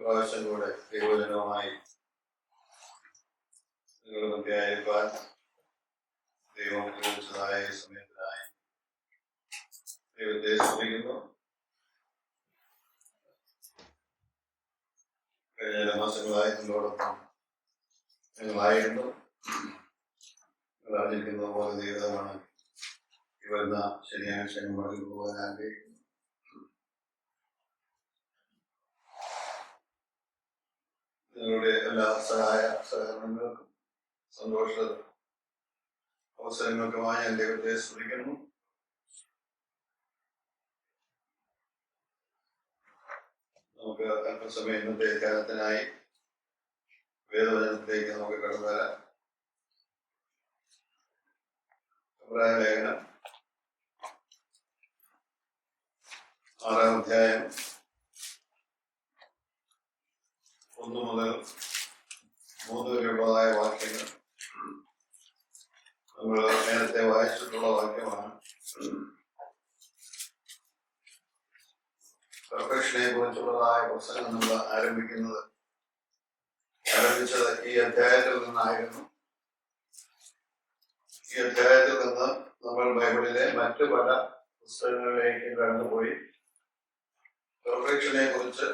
പ്രാവശ്യം കൂടെ ദൈവജനവുമായി നിങ്ങളുമൊക്കെ ആയിരിക്കാൻ ദൈവം അനുവദിച്ചതായ സമയത്തിനായി ദൈവത്തെ സ്തുതിക്കുന്നു. കഴിഞ്ഞ ചില മാസങ്ങളായി നിങ്ങളോടൊപ്പം ഞങ്ങളായിരുന്നു. നിങ്ങൾ അറിഞ്ഞിരിക്കുന്നത് പോലെ ദൈവമാണ് ഈ വരുന്ന ശനിയാഴ്ച മടങ്ങി പോകാൻ ആഗ്രഹിക്കുന്നു. നിങ്ങളുടെ എല്ലാ സഹായ സഹകരണങ്ങൾക്കും സന്തോഷ അവസരങ്ങൾക്കുമായി ഞാൻ ദൈവത്തെ സ്തുതിക്കുന്നു. നമുക്ക് അല്പസമയം ഇന്നത്തെ ധ്യാനത്തിനായി വേദവചനത്തിലേക്ക് നമുക്ക് കടന്നു വരാം. എബ്രായ ലേഖനം 6-ാം അധ്യായം 1 മുതൽ 3 വരെയുള്ളതായ വാക്യങ്ങൾ നമ്മൾ നേരത്തെ വായിച്ചിട്ടുള്ള വാക്യമാണ്. പെർഫെക്ഷനെ കുറിച്ചുള്ളതായ പുസ്തകം നമ്മൾ ആരംഭിച്ചത് ഈ അധ്യായത്തിൽ നിന്നായിരുന്നു. ഈ അധ്യായത്തിൽ നിന്ന് നമ്മൾ ബൈബിളിലെ മറ്റു പല പുസ്തകങ്ങളിലേക്ക് കടന്നുപോയി പെർഫെക്ഷനെ കുറിച്ച്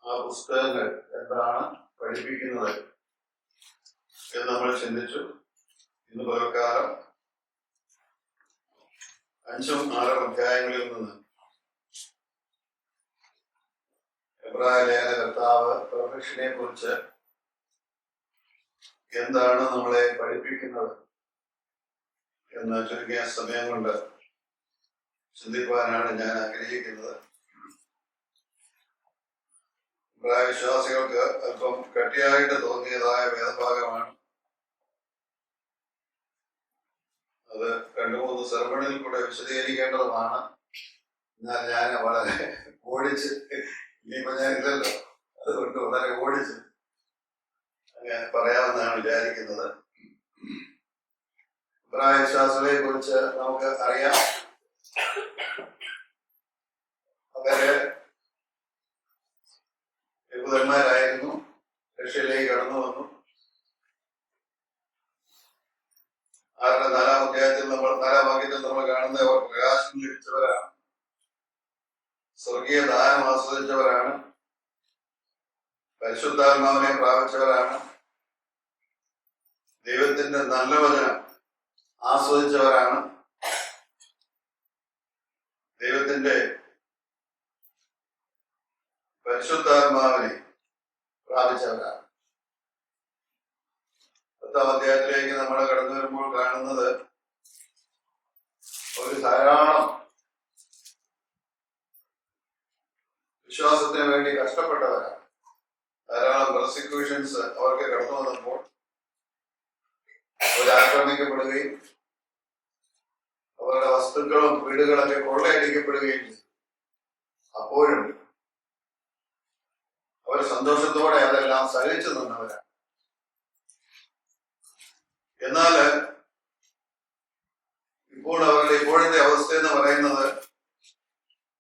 ആ പുസ്തകങ്ങൾ എന്താണ് പഠിപ്പിക്കുന്നത് എന്ന് നമ്മൾ ചിന്തിച്ചു. ഇന്ന് പകൽക്കാലം 5-ഉം 6-ഉം അധ്യായങ്ങളിൽ നിന്ന് എബ്രായ ലേഖനകർത്താവ് പെർഫെക്ഷനെ കുറിച്ച് എന്താണ് നമ്മളെ പഠിപ്പിക്കുന്നത് എന്ന് ചുരുങ്ങിയ സമയം കൊണ്ട് ചിന്തിക്കുവാനാണ് ഞാൻ ആഗ്രഹിക്കുന്നത്. എബ്രായ വിശ്വാസികൾക്ക് അല്പം കട്ടിയായിട്ട് തോന്നിയതായ വേദഭാഗമാണ്. അത് 2-3 സെർമണിയിൽ കൂടെ വിശദീകരിക്കേണ്ടതുമാണ്. എന്നാൽ ഞാൻ വളരെ ഓടിച്ച്, ഇനിയിപ്പോ ഞാൻ ഇല്ലല്ലോ, അതുകൊണ്ട് വളരെ ഓടിച്ച് അങ്ങനെ പറയാമെന്നാണ് വിചാരിക്കുന്നത്. എബ്രായ വിശ്വാസികളെ കുറിച്ച് നമുക്ക് അറിയാം. അവര് യഹൂദന്മാരായിരുന്നു, രക്ഷയിലേക്ക് കടന്നു വന്നു. 4-ാം അധ്യായത്തിൽ 4-ാം വാക്യത്തിൽ നമ്മൾ കാണുന്ന അവർ പ്രകാശം ലഭിച്ചവരാണ്, സ്വർഗീയ ദാനം ആസ്വദിച്ചവരാണ്, പരിശുദ്ധാത്മാവിനെ പ്രാപിച്ചവരാണ്, ദൈവത്തിന്റെ നല്ല വചനം ആസ്വദിച്ചവരാണ്, ദൈവത്തിന്റെ പരിശുദ്ധാത്മാവിനെ പ്രാപിച്ചവരാണ്. 10-ാം അധ്യായത്തിലേക്ക് നമ്മൾ കടന്നു വരുമ്പോൾ കാണുന്നത് ഒരു ധാരാളം വിശ്വാസത്തിന് വേണ്ടി കഷ്ടപ്പെട്ടവരാണ്. ധാരാളം പ്രോസിക്യൂഷൻസ് അവർക്ക് കടന്നു വന്നപ്പോൾ അവർ ആക്രമിക്കപ്പെടുകയും അവരുടെ വസ്തുക്കളും വീടുകളൊക്കെ കൊള്ളയടിക്കപ്പെടുകയും ചെയ്തു. അപ്പോഴും അവർ സന്തോഷത്തോടെ അതെല്ലാം സഹിച്ചു നിന്നവരാണ്. എന്നാൽ ഇപ്പോൾ അവരുടെ ഇപ്പോഴത്തെ അവസ്ഥ എന്ന് പറയുന്നത്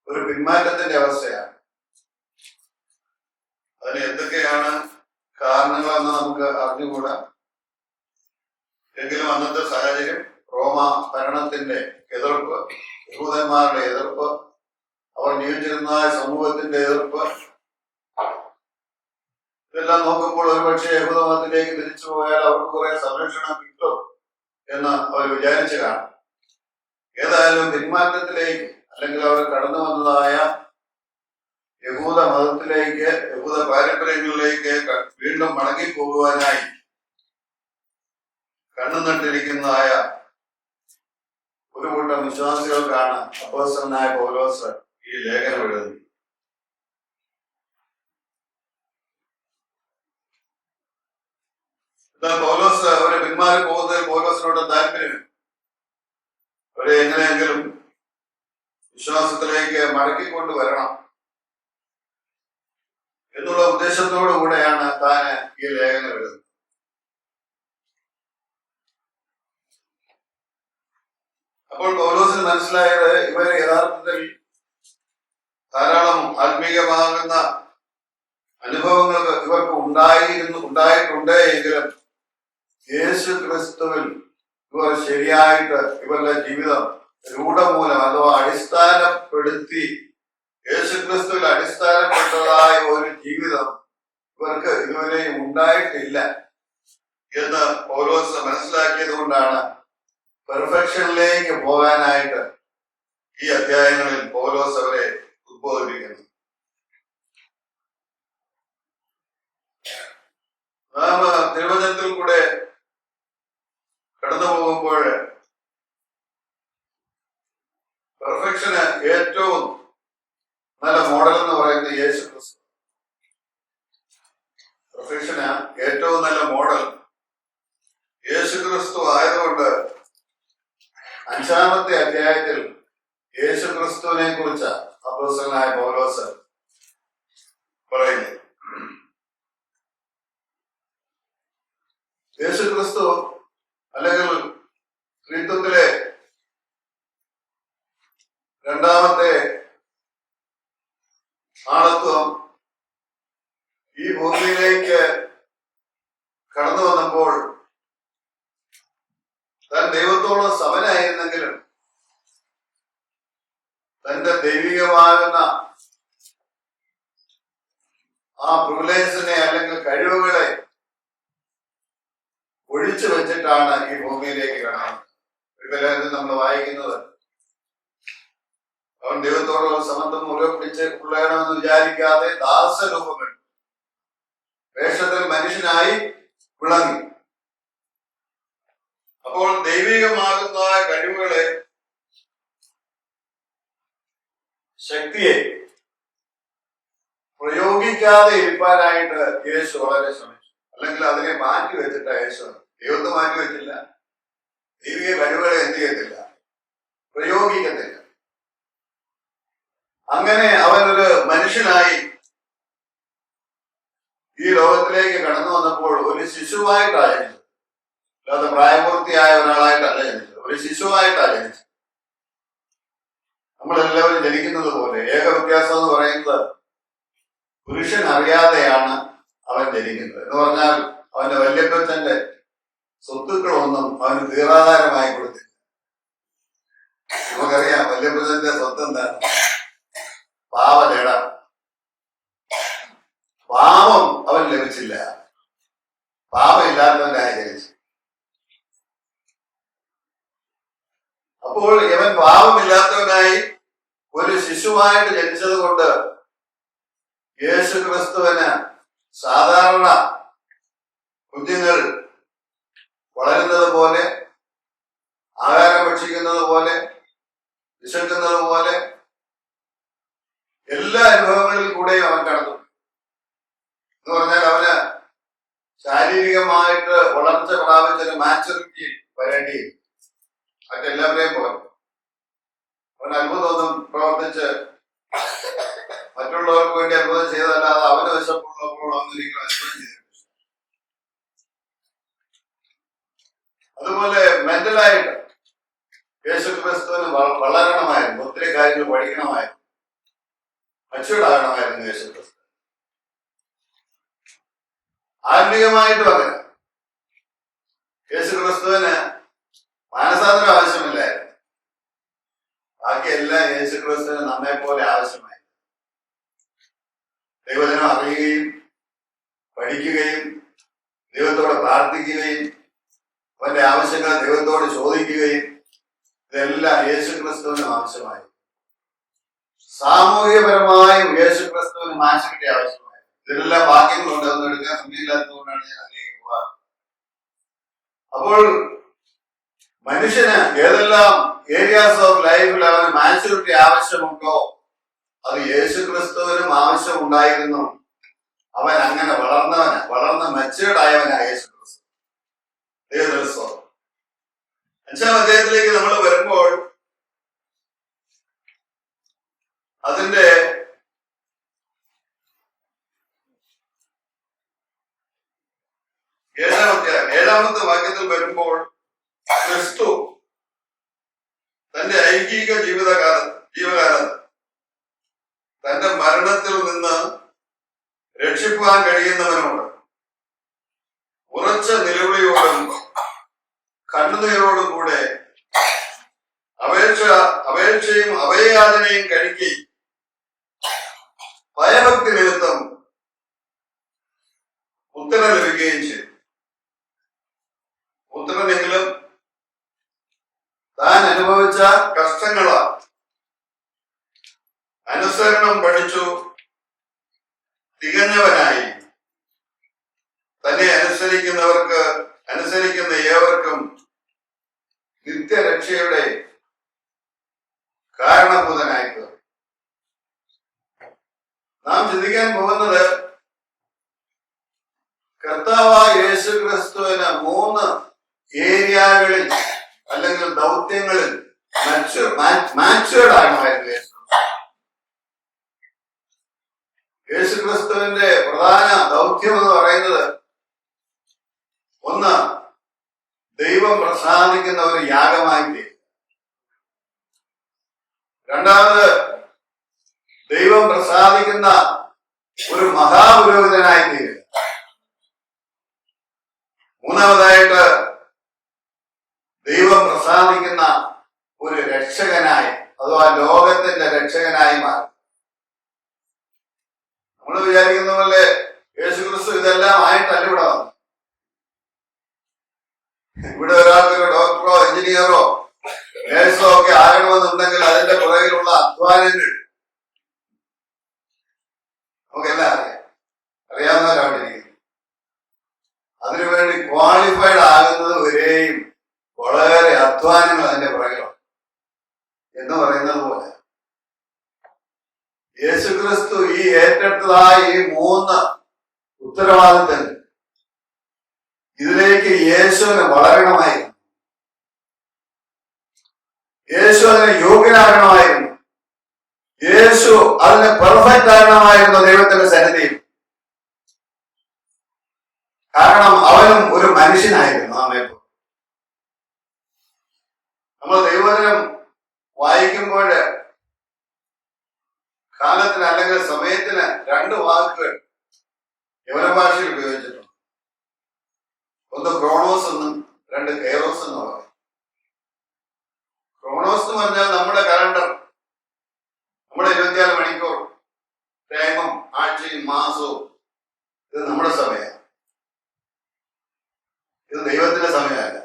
ഒരു പിന്മാറ്റത്തിന്റെ അവസ്ഥയാണ്. അതിന് എന്തൊക്കെയാണ് കാരണങ്ങളെന്ന് നമുക്ക് അറിഞ്ഞുകൂടാ. എങ്കിലും അന്നത്തെ സാഹചര്യം, റോമ ഭരണത്തിന്റെ എതിർപ്പ്, യഹൂദന്മാരുടെ എതിർപ്പ്, അവർ നിയോഗിച്ചിരുന്ന സമൂഹത്തിന്റെ എതിർപ്പ്, ഇതെല്ലാം നോക്കുമ്പോൾ ഒരുപക്ഷെ യഹൂദമതത്തിലേക്ക് തിരിച്ചു പോയാൽ അവർക്ക് കുറെ സംരക്ഷണം കിട്ടും എന്ന് അവർ വിചാരിച്ചു കാണും. ഏതായാലും പിന്മാറ്റത്തിലേക്ക്, അല്ലെങ്കിൽ അവർ കടന്നു വന്നതായ യഹൂദ മതത്തിലേക്ക്, യഹൂദ പാരമ്പര്യങ്ങളിലേക്ക് വീണ്ടും മടങ്ങി പോകുവാനായി കണ്ണു നട്ടിരിക്കുന്നതായ ഒരു കൂട്ടം വിശ്വാസികൾക്കാണ് അപ്പോസ്തലനായ പൗലോസ് ഈ ലേഖനം എഴുതുന്നത്. എന്നാൽ പൗലോസ് അവരെ പിന്മാറി പോകുന്നതിൽ പൗലോസിനോട് താല്പര്യം, അവരെ എങ്ങനെയെങ്കിലും വിശ്വാസത്തിലേക്ക് മടക്കിക്കൊണ്ടുവരണം എന്നുള്ള ഉദ്ദേശത്തോടു കൂടെയാണ് താൻ ഈ ലേഖനം എഴുതുന്നത്. അപ്പോൾ പൗലോസിന് മനസ്സിലായത് ഇവര് യഥാർത്ഥത്തിൽ ധാരാളം ആത്മീയമാകുന്ന അനുഭവങ്ങൾക്ക് ഉൾപ്പെടുത്തി യേശുക്രിസ്തുവിൽ അടിസ്ഥാനപ്പെട്ടതായ ഒരു ജീവിതം ഇവർക്ക് ഇതുവരെ ഉണ്ടായിട്ടില്ല എന്ന് പൗലോസ് മനസ്സിലാക്കിയത് കൊണ്ടാണ് പെർഫെക്ഷനിലേക്ക് പോകാനായിട്ട് ഈ അധ്യായങ്ങളിൽ പൗലോസ് അവരെ ഉദ്ബോധിപ്പിക്കുന്നത്. നാം തിരുവചനത്തിൽ കൂടെ കടന്നു പോകുമ്പോൾ പെർഫെക്ഷന് ഏറ്റവും നല്ല മോഡൽ എന്ന് പറയുന്നത് യേശു ക്രിസ്തു. പെർഫെക്ഷന് ഏറ്റവും നല്ല മോഡൽ യേശു ക്രിസ്തു ആയതുകൊണ്ട് 5-ാമത്തെ അധ്യായത്തിൽ യേശു ക്രിസ്തുവിനെ കുറിച്ച് അപ്പോസ്തലനായ പൗലോസ് പറയുന്നു. യേശു ക്രിസ്തു അല്ലെങ്കിൽ സ്ത്രീത്വത്തിലെ രണ്ടാമത്തെ ആളത്വം ഈ ഭൂമിയിലേക്ക് കടന്നു വന്നപ്പോൾ താൻ ദൈവത്തോട് സമനായിരുന്നെങ്കിലും തന്റെ ദൈവികമാകുന്ന ആ പ്രിവിലേജിനെ അല്ലെങ്കിൽ കഴിവുകളെ ഒഴിച്ചു വെച്ചിട്ടാണ് ഈ ഭൂമിയിലേക്ക് കടന്നത്. ഒരു നമ്മൾ വായിക്കുന്നത് അവൻ ദൈവത്തോടുള്ള സമത്വം മുറുകെ പിടിച്ച് കൊള്ളണമെന്ന് വിചാരിക്കാതെ ദാസരൂപങ്ങൾ വേഷത്തിൽ മനുഷ്യനായി വിളങ്ങി. അപ്പോൾ ദൈവികമാകുന്ന കഴിവുകളെ, ശക്തിയെ പ്രയോഗിക്കാതെ ഇരിക്കാനായിട്ട് യേശു വളരെ ശ്രമിച്ചു. അല്ലെങ്കിൽ അതിനെ മാറ്റി വെച്ചിട്ട യേശു. ദൈവത്തെ മാറ്റി വെച്ചില്ല, ദൈവിക കഴിവുകളെ എന്ത് ചെയ്യത്തില്ല, പ്രയോഗിക്കത്തില്ല. അങ്ങനെ അവനൊരു മനുഷ്യനായി ഈ ലോകത്തിലേക്ക് കടന്നു വന്നപ്പോൾ ഒരു ശിശുവായിട്ടാണ് ജനിച്ചത്. അല്ലാതെ പ്രായപൂർത്തിയായ ഒരാളായിട്ടല്ല ജനിച്ചത്, ഒരു ശിശുവായിട്ടാണ് ജനിച്ചത്. നമ്മളെല്ലാവരും ജനിക്കുന്നത് പോലെ ഏക വ്യത്യാസം എന്ന് പറയുന്നത് പുരുഷൻ അറിയാതെയാണ് അവൻ ജനിക്കുന്നത്. എന്ന് പറഞ്ഞാൽ അവന്റെ വല്യപ്പച്ചന്റെ സ്വത്തുക്കളൊന്നും അവന് തീരാധാരമായി കൊടുത്തില്ല. നമുക്കറിയാം വല്യപ്പച്ചന്റെ സ്വത്ത് എന്താണ്? പാവലേട. പാപം അവൻ ലഭിച്ചില്ല, പാപമില്ലാത്തവനായി ജനിച്ചു. അപ്പോൾ ഇവൻ പാപമില്ലാത്തവനായി ഒരു ശിശുവായിട്ട് ജനിച്ചത് കൊണ്ട് യേശു ക്രിസ്തുവിന് സാധാരണ കുഞ്ഞുങ്ങൾ വളരുന്നത് പോലെ, ആഹാരം ഭക്ഷിക്കുന്നത് പോലെ, വിശക്കുന്നത് പോലെ എല്ലാ അനുഭവങ്ങളിൽ കൂടെയും അവൻ കടന്നു. എന്ന് പറഞ്ഞാൽ അവന് ശാരീരികമായിട്ട് വളർച്ച പ്രാപിച്ചൊരു മാച്ചുറിറ്റി വരേണ്ടി മറ്റെല്ലാവരെയും പോലെ. അവൻ അത്ഭുതമൊന്നും പ്രവർത്തിച്ച് മറ്റുള്ളവർക്ക് വേണ്ടി അത്ഭുതം ചെയ്തതല്ലാതെ അവന് വിശപ്പുള്ളപ്പോൾ അവനൊരിക്കലും അത്ഭുതം ചെയ്തിട്ടില്ല. അതുപോലെ മെന്റലായിട്ട് യേശു ക്രിസ്തുവിന് വളരണമായിരുന്നു, ഒത്തിരി കാര്യങ്ങൾ പഠിക്കണമായിരുന്നു, മച്ചുവേർഡ് ആകണമായിരുന്നു യേശു ക്രിസ്തു. ആത്മീയമായിട്ടും അങ്ങനെ യേശു ക്രിസ്തുവിന് മാനസാന്തരം ആവശ്യമില്ലായിരുന്നു. ബാക്കിയെല്ലാം യേശു ക്രിസ്തുവിന് നമ്മെ പോലെ ആവശ്യമായി. ദൈവജനം അറിയുകയും പഠിക്കുകയും ദൈവത്തോട് പ്രാർത്ഥിക്കുകയും അവന്റെ ആവശ്യങ്ങൾ ദൈവത്തോട് ചോദിക്കുകയും ഇതെല്ലാം യേശു ക്രിസ്തുവിന് ആവശ്യമായി. സാമൂഹികപരമായും യേശു ക്രിസ്തുവിന് മാറ്റത്തിന്റെ ആവശ്യമായി. ഇതിലെല്ലാം വാക്യങ്ങളുണ്ട്, അതൊന്നും എടുക്കാൻ സമയമില്ലാത്തതുകൊണ്ടാണ് ഞാൻ അതിലേക്ക് പോകാറ്. അപ്പോൾ മനുഷ്യന് ഏതെല്ലാം ഏരിയാസ് ഓഫ് ലൈഫിൽ അവന് മാച്യൂരിറ്റി ആവശ്യമുണ്ടോ അത് യേശു ക്രിസ്തുവിനും ആവശ്യമുണ്ടായിരുന്നു. അവൻ അങ്ങനെ വളർന്ന് മെച്ചേർഡ് ആയവനാണ് യേശു ക്രിസ്തു. ദൈവം 5-ാം അധ്യായത്തിലേക്ക് നമ്മൾ വരുമ്പോൾ അതിന്റെ 7-ാമത്തെ വാക്യത്തിൽ വരുമ്പോൾ ക്രിസ്തു തന്റെ ഐഹിക ജീവകാലത്ത് തന്റെ മരണത്തിൽ നിന്ന് രക്ഷിപ്പാൻ കഴിയുന്നവനോട് ഉറച്ച നിലവിളിയോടും കണ്ണുനീരോടും കൂടെ അപേക്ഷയും അഭയയാചനയും കഴിക്കുകയും ഭയഭക്തി നിമിത്തം ഉത്തരം ലഭിക്കുകയും ചെയ്തു. ഉത്തരനെങ്കിലും താൻ അനുഭവിച്ച കഷ്ടങ്ങളാൽ അനുസരണം പഠിച്ചു തികഞ്ഞവനായി തന്നെ അനുസരിക്കുന്ന ഏവർക്കും നിത്യരക്ഷയുടെ കാരണഭൂതനായിട്ട് നാം ചിന്തിക്കാൻ പോകുന്നത് കർത്താവായ യേശു ക്രിസ്തുവിന് 3 ഏരിയകളിൽ അല്ലെങ്കിൽ ദൗത്യങ്ങളിൽ മാച്ചുവേർഡ് ആകണമായിരുന്നു. യേശു ക്രിസ്തുവിന്റെ പ്രധാന ദൗത്യം എന്ന് പറയുന്നത്, ഒന്ന്, ദൈവം പ്രസാദിക്കുന്ന ഒരു യാഗമായി തീരുക. രണ്ടാമത്, ദൈവം പ്രസാദിക്കുന്ന ഒരു മഹാപുരോഹിതനായി തീരുക. മൂന്നാമതായിട്ട്, ദൈവം പ്രസാദിക്കുന്ന ഒരു രക്ഷകനായി അഥവാ ലോകത്തിന്റെ രക്ഷകനായി മാറും. നമ്മൾ വിചാരിക്കുന്ന പോലെ യേശുക്രിസ്തു ഇതെല്ലാം ആയിട്ടല്ല ഇവിടെ വന്നു. ഇവിടെ ഒരാൾക്കൊരു ഡോക്ടറോ എഞ്ചിനീയറോ നേഴ്സോ ഒക്കെ ആകണമെന്നുണ്ടെങ്കിൽ അതിന്റെ പുറകിലുള്ള അധ്വാനങ്ങൾ നമുക്കെല്ലാം അറിയാവുന്നവരാണ്ടിരിക്കുന്നു. അതിനുവേണ്ടി ക്വാളിഫൈഡ് ആകുന്നത് വരെയും വളരെ അധ്വാനങ്ങൾ അതിന്റെ പുറകിലാണ് എന്ന് പറയുന്നത് പോലെ യേശുക്രിസ്തു ഈ ഏറ്റെടുത്തതായ ഈ 3 ഉത്തരവാദിത്തങ്ങൾ ഇതിലേക്ക് യേശുവിന് വളരണമായിരുന്നു. യേശു അതിന് യോഗ്യനാകണമായിരുന്നു. യേശു അതിന് പെർഫെക്റ്റ് ആകണമായിരുന്നു ദൈവത്തിന്റെ സന്നിധിയിൽ. കാരണം അവനും ഒരു മനുഷ്യനായിരുന്നു. നമ്മൾ ദൈവവചനം വായിക്കുമ്പോൾ കാലത്തിന് അല്ലെങ്കിൽ സമയത്തിന് 2 വാക്കുകൾ യവന ഭാഷയിൽ ഉപയോഗിച്ചിട്ടുണ്ട്. ഒന്ന് ക്രോണോസ് എന്നും 2 കൈറോസ് എന്ന് പറയും. ക്രോണോസ് എന്ന് പറഞ്ഞാൽ നമ്മുടെ കലണ്ടർ, നമ്മുടെ 24 മണിക്കൂർ ടൈമും ആഴ്ചയും മാസവും, ഇത് നമ്മുടെ സമയമാണ്. ഇത് ദൈവത്തിന്റെ സമയമല്ല,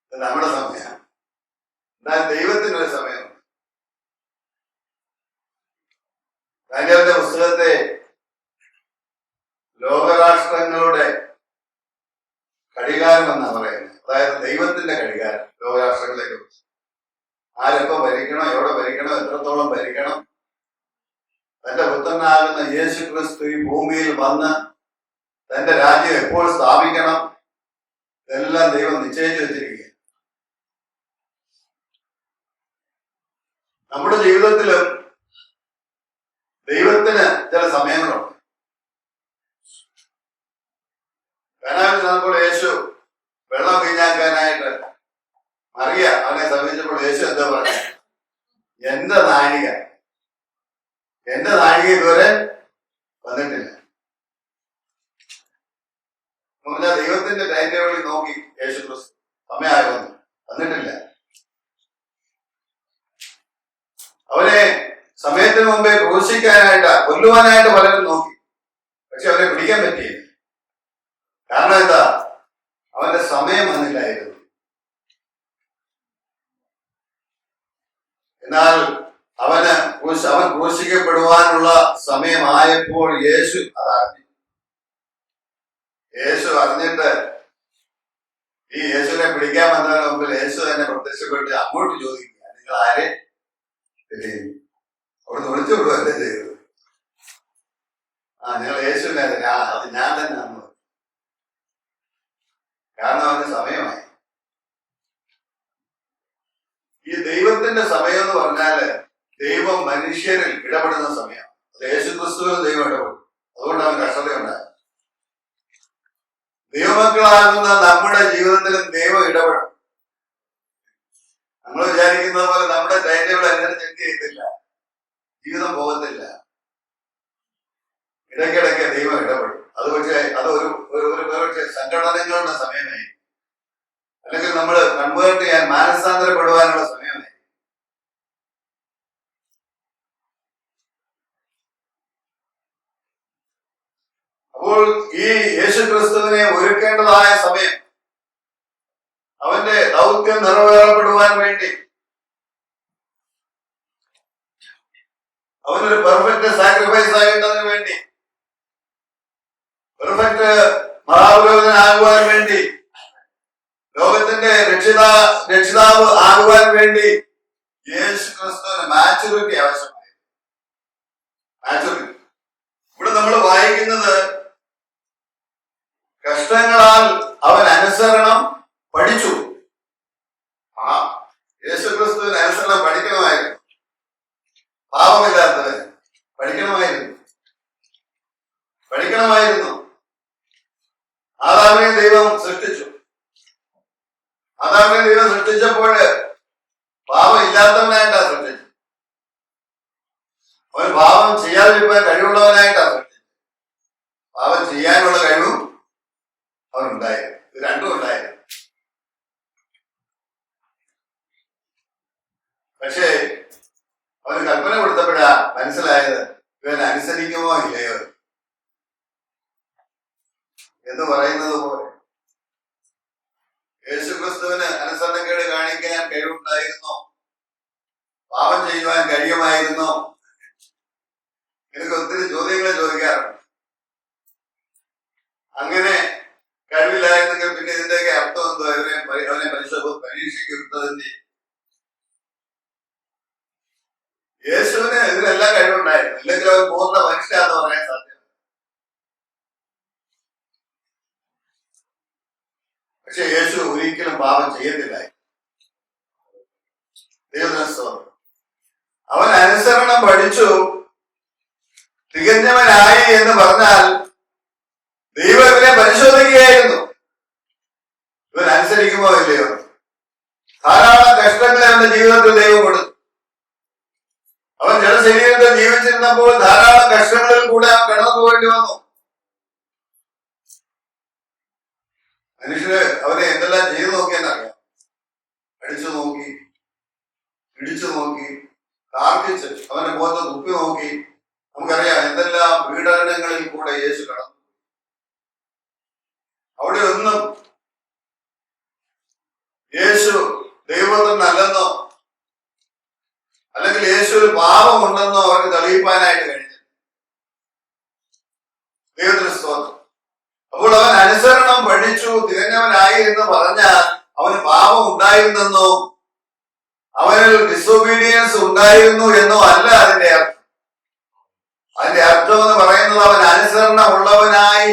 ഇത് നമ്മുടെ സമയമാണ്. എന്നാൽ ദൈവത്തിനൊരു സമയമുണ്ട്. ദാനിയേലിന്റെ പുസ്തകത്തെ ലോകരാഷ്ട്രങ്ങളുടെ ഘടികാരം എന്നാണ് പറയുന്നത്. അതായത് ദൈവത്തിന്റെ ഘടികാരം ലോകരാഷ്ട്രങ്ങളെ കുറിച്ച്. ആരെപ്പോ ഭരിക്കണം, എവിടെ ഭരിക്കണം, എത്രത്തോളം ഭരിക്കണം, തന്റെ പുത്രനാകുന്ന യേശു ക്രിസ്തു ഈ ഭൂമിയിൽ വന്ന് തന്റെ രാജ്യം എപ്പോൾ സ്ഥാപിക്കണം, ഇതെല്ലാം ദൈവം നിശ്ചയിച്ചു വെച്ചിരിക്കുക. നമ്മുടെ ജീവിതത്തിലും ദൈവത്തിന് ചില സമയങ്ങളുണ്ട്. കനാവിൽ ചെന്നപ്പോൾ യേശു വെള്ളം വീഞ്ഞാക്കാനായിട്ട് മറിയ അവനെ സമീപിച്ചപ്പോൾ യേശു എന്താ പറഞ്ഞ, എന്റെ നാഴിക ഇതുവരെ വന്നിട്ടില്ല. ദൈവത്തിന്റെ ടൈം ടേബിളിൽ നോക്കി യേശു ക്രിസ്തു സമയമായി വന്നിട്ടില്ല. അവനെ സമയത്തിന് മുമ്പേ ക്രൂശിക്കാനായിട്ട് കൊല്ലുവാനായിട്ട് പലരും നോക്കി. പക്ഷെ അവനെ പിടിക്കാൻ പറ്റിയില്ല. കാരണം എന്താ? അവന്റെ സമയം വന്നില്ലായിരുന്നു. എന്നാൽ അവൻ ക്രൂശിക്കപ്പെടുവാനുള്ള സമയമായപ്പോൾ യേശു അറിഞ്ഞിട്ട് ഈ യേശുവിനെ പിടിക്കാൻ വന്നതിന് മുമ്പിൽ യേശു തന്നെ പ്രത്യക്ഷപ്പെട്ട് അങ്ങോട്ട് ചോദിക്കുക, നിങ്ങൾ ആരെ അവിടെ വിളിച്ചു വിടുവല്ലേ ചെയ്തത്? നിങ്ങൾ യേശുവിനെ അത് ഞാൻ തന്നെ അന്ന്. കാരണം അവന് സമയമായി. ഈ ദൈവത്തിന്റെ സമയം എന്ന് പറഞ്ഞാല് ദൈവം മനുഷ്യരിൽ ഇടപെടുന്ന സമയം. അത് യേശുക്രിസ്തുവിൽ ദൈവം ഇടപെടും. അതുകൊണ്ട് അവൻ കഷ്ടതയുണ്ടായി. ദൈവമക്കളാകുന്ന നമ്മുടെ ജീവിതത്തിലും ദൈവം ഇടപെടും. നമ്മൾ വിചാരിക്കുന്നത് പോലെ നമ്മുടെ ടൈം ടേബിൾ അനുസരിച്ച് എന്ത് ചെയ്യത്തില്ല, ജീവിതം പോകത്തില്ല. ഇടയ്ക്കിടയ്ക്ക് ദൈവം ഇടപെടും. അത് പക്ഷേ സംഘടനകളുടെ സമയമായി, അല്ലെങ്കിൽ നമ്മൾ കൺവേർട്ട് ചെയ്യാൻ മാനസാന്തരപ്പെടുവാനുള്ള സമയമായി. അപ്പോൾ ഈ യേശു ക്രിസ്തുവിനെ ഒരുക്കേണ്ടതായ സമയം, അവന്റെ ദൗത്യം നിറവേറപ്പെടുവാൻ വേണ്ടി അവനൊരു പെർഫെക്റ്റ് സാക്രിഫൈസ് ആകേണ്ടതിന് വേണ്ടി, പെർഫെക്റ്റ് മഹാപുരോഹിതനാകുവാൻ വേണ്ടി, ലോകത്തിന്റെ രക്ഷിതാവ് ആകുവാൻ വേണ്ടി യേശു ക്രിസ്തുവിന് മാച്യൂരിറ്റി ആവശ്യമായി. മാച്യൂരിറ്റി ഇവിടെ നമ്മൾ വായിക്കുന്നത്, കഷ്ടങ്ങളാൽ അവൻ അനുസരണം പഠിച്ചു. യേശു ക്രിസ്തുവിന് അനുസരണം പഠിക്കണമായിരുന്നു. പാപമില്ലാത്തവൻ പഠിക്കണമായിരുന്നു. ആദാമിനെ ദൈവം സൃഷ്ടിച്ചു. ആദാമിനെ ദൈവം സൃഷ്ടിച്ചപ്പോൾ പാപം ഇല്ലാത്തവനായിട്ടാണ് സൃഷ്ടിച്ചത്. അവൻ പാപം ചെയ്യാതിരിക്കാൻ കഴിവുള്ളവനായിട്ടാണ് സൃഷ്ടിച്ചത്. പാപം ചെയ്യാനുള്ള കഴിവും അവനുണ്ടായിരുന്നു. ഇത് രണ്ടും ഉണ്ടായിരുന്നു. പക്ഷേ അവന് കൽപ്പന കൊടുത്തപ്പോഴാ മനസ്സിലായത് ഇവൻ അനുസരിക്കുമോ ഇല്ലയോ എന്ന് പറയുന്നത് പോലെ യേശുക്രിസ്തുവിന് അനുസരണക്കേട് കാണിക്കാൻ കഴിവുണ്ടായിരുന്നോ? പാപം ചെയ്യുവാൻ കഴിയുമായിരുന്നോ? എനിക്ക് ഒത്തിരി ചോദ്യങ്ങൾ ചോദിക്കാറുണ്ട്. അങ്ങനെ കഴിവില്ലായിരുന്നെങ്കിൽ പിന്നെ ഇതിന്റെയൊക്കെ അർത്ഥം എന്തോ? അവനെ പരീക്ഷയ്ക്ക് വിട്ടതിന്റെ. യേശുവിന് ഇതിനെല്ലാം കഴിവുണ്ടായിരുന്നു. ഇല്ലെങ്കിൽ അവൻ പൂർണ്ണ മനുഷ്യനാന്ന് പറയാൻ സാധ്യത. പക്ഷെ യേശു ഒരിക്കലും പാപം ചെയ്യത്തില്ലായിരുന്നു. ദൈവസ്തോത്രം. അവൻ അനുസരണം പഠിച്ചു, തികഞ്ഞവനായി എന്ന് പറഞ്ഞാൽ ദൈവം ഇവനെ പരിശോധിക്കുകയായിരുന്നു. ഇവൻ അനുസരിക്കുമോ ഇല്ലയോ? ധാരാളം കഷ്ടങ്ങളെ അവന്റെ ജീവിതത്തിൽ ദൈവം കൊടുത്തു. അവൻ ജനശരീരത്തിൽ ജീവിച്ചിരുന്നപ്പോൾ ധാരാളം കഷ്ടങ്ങളിൽ കൂടെ അവൻ കടന്നു പോകേണ്ടി വന്നു. മനുഷ്യര് അവനെ എന്തെല്ലാം ചെയ്തു നോക്കിയെന്നറിയാം. അടിച്ചു നോക്കി, ഇടിച്ചു നോക്കി, പ്രാർത്ഥിച്ച് അവന്റെ മുഖത്ത് തുപ്പി നോക്കി. നമുക്കറിയാം എന്തെല്ലാം പീഡനങ്ങളിൽ കൂടെ യേശു കടന്നു. അവിടെ ഒന്നും യേശു ദൈവത്തിനല്ലെന്നോ അല്ലെങ്കിൽ യേശു ഒരു പാപമുണ്ടെന്നോ അവർക്ക് തെളിയിപ്പാനായിട്ട് കഴിഞ്ഞു. ദൈവത്തിന് സ്തോത്രം. അപ്പോൾ അവൻ അനുസരണം പഠിച്ചു, തികഞ്ഞവനായി എന്ന് പറഞ്ഞാൽ അവന് പാപം ഉണ്ടായിരുന്നെന്നോ അവനിൽ ഡിസൊബീഡിയൻസ് ഉണ്ടായിരുന്നു എന്നോ അല്ല അതിന്റെ അർത്ഥം. അതിന്റെ അർത്ഥം എന്ന് പറയുന്നത് അവൻ അനുസരണം ഉള്ളവനായി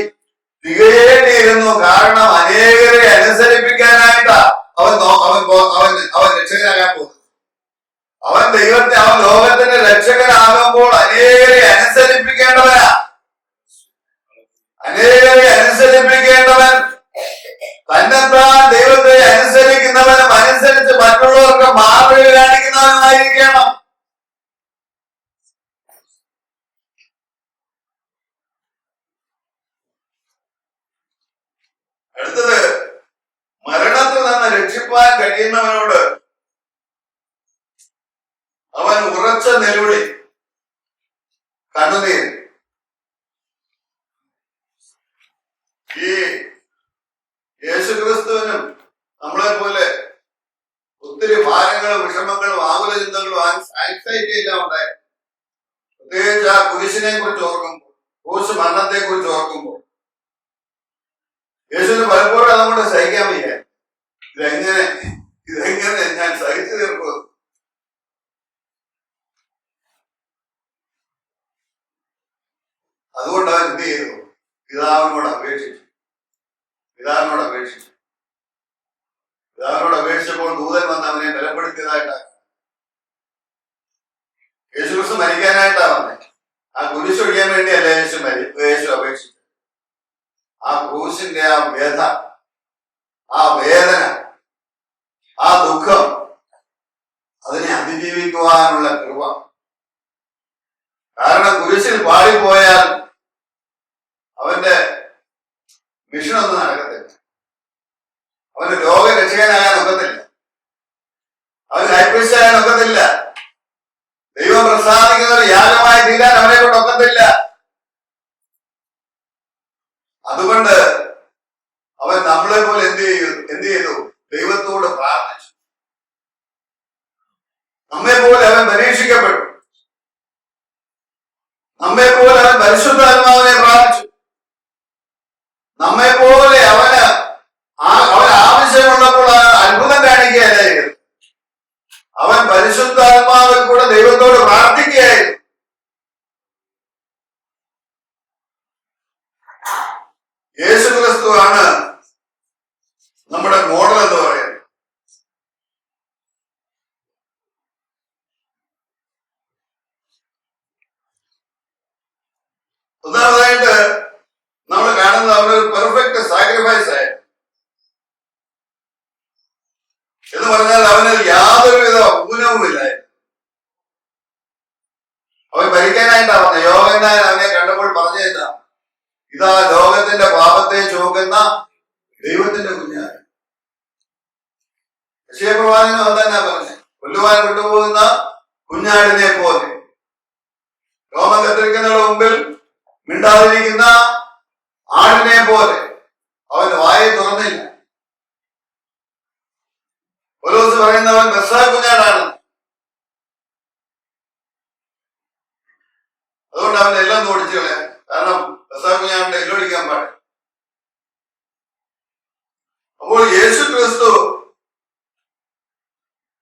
തികയേണ്ടിയിരുന്നു. കാരണം അനേകരെ അനുസരിപ്പിക്കാനായിട്ടാ അവൻ രക്ഷകനാകാൻ പോകുന്നത്. അവൻ ലോകത്തിന്റെ രക്ഷകനാകുമ്പോൾ അനേകരെ അനുസരിപ്പിക്കേണ്ടവനാ. അനേകരെ അനുസരിപ്പിക്കേണ്ടവൻ തന്നെത്താൻ ദൈവത്തെ അനുസരിക്കുന്നവനും അനുസരിച്ച് മറ്റുള്ളവർക്ക് മാതൃക കാണിക്കുന്നവനുമായിരിക്കണം. അടുത്തത്, മരണത്തിൽ നിന്ന് രക്ഷിപ്പാൻ കഴിയുന്നവനോട് അവൻ ഉറച്ച നിലവിളി, കണ്ണുനീർ. ഈ യേശുക്രിസ്തുവിനും നമ്മളെ പോലെ ഒത്തിരി ഭാരങ്ങളും വിഷമങ്ങളും ആകുല ചിന്തകളും ആൻസൈറ്റി എല്ലാം ഉണ്ടായി. പ്രത്യേകിച്ച് ആ കുരിശിനെ കുറിച്ച് ഓർക്കുമ്പോൾ, ക്രൂശ് മരണത്തെ കുറിച്ച് ഓർക്കുമ്പോൾ യേശുവിന് പലപ്പോഴും അതുകൊണ്ട് സഹിക്കാൻ വയ്യ. ഇതെങ്ങനെ ഞാൻ സഹിച്ചു തീർക്കും? അതുകൊണ്ട് അവൻ എന്ത് ചെയ്തു? പിതാവിനോട് അപേക്ഷിച്ചപ്പോൾ ദൂതൻ വന്ന് അവനെ ബലപ്പെടുത്തിയതായിട്ടാണ്. യേശുക്രിസ്തു മരിക്കാനായിട്ടാ വന്നെ. ആ കുരിശൊഴിയാൻ വേണ്ടിയല്ല യേശു അപേക്ഷിച്ചത്. ആ ക്രൂശിന്റെ ആ വ്യഥ, ആ വേദന, ആ ദുഃഖം, അതിനെ അതിജീവിക്കുവാനുള്ള കൃപ. കാരണം കുരിശിൽ പാടിപ്പോയാൽ അവന്റെ മിഷനൊന്നും നടക്കത്തില്ല. അവന് രോഗരക്ഷകനാകാൻ ഒക്കത്തില്ല. അവന് ഹൈപ്രിസ്റ്റാകാൻ ഒക്കത്തില്ല. ദൈവം പ്രസാദിക്കുന്ന ഒരു യാഗമായി തീരാൻ അവനെ കൊണ്ട് ഒക്കത്തില്ല. നമ്മെ പോലെ അവൻ പരിശുദ്ധാത്മാവിനെ പ്രാപിച്ചു. നമ്മെ പോലെ അവൻ ആവശ്യമുള്ളപ്പോൾ അത്ഭുതം കാണിക്കുകയായിരുന്നു. അവൻ പരിശുദ്ധാത്മാവിൽ കൂടെ ദൈവത്തോട് പ്രാർത്ഥിക്കുകയായിരുന്നു. യേശു ക്രിസ്തുവാണ് നമ്മുടെ മോഡൽ എന്ന് പറയുന്നത്. ഒന്നാമതായിട്ട് നമ്മൾ കാണുന്നത് അവനൊരു പെർഫെക്റ്റ് സാക്രിഫൈസ് ആയിരുന്നു. എന്ന് പറഞ്ഞാൽ അവനിൽ യാതൊരുവിധ ഊനവുമില്ലായിരുന്നു. അവൻ ഭരിക്കാനായിട്ടാ പറഞ്ഞത്. യോഹന്നാൻ അവനെ കണ്ടപ്പോൾ പറഞ്ഞില്ല, ഇതാ ലോകത്തിന്റെ പാപത്തെ ചുമക്കുന്ന ദൈവത്തിന്റെ കുഞ്ഞാണ്. യശയ്യാപ്രവാചകനും അത് തന്നെ പറഞ്ഞത്, കൊല്ലുവാൻ കൊണ്ടുപോകുന്ന കുഞ്ഞാടിനെ പോലെ, രോമം കത്തിരിക്കുന്നതിന് മുമ്പിൽ മിണ്ടാതിരിക്കുന്ന ആടിനെ പോലെ അവൻ വായെ തുറന്നില്ല. പൗലോസ് പറയുന്നവൻ പെസഹ കുഞ്ഞാടാണ്. അതുകൊണ്ട് അവൻ എല്ലാം ഓടിച്ചു കളയാൻ. കാരണം പെസഹ കുഞ്ഞാടിന്റെ എല്ലൊടിക്കാൻ പാടില്ല. അപ്പോൾ യേശു ക്രിസ്തു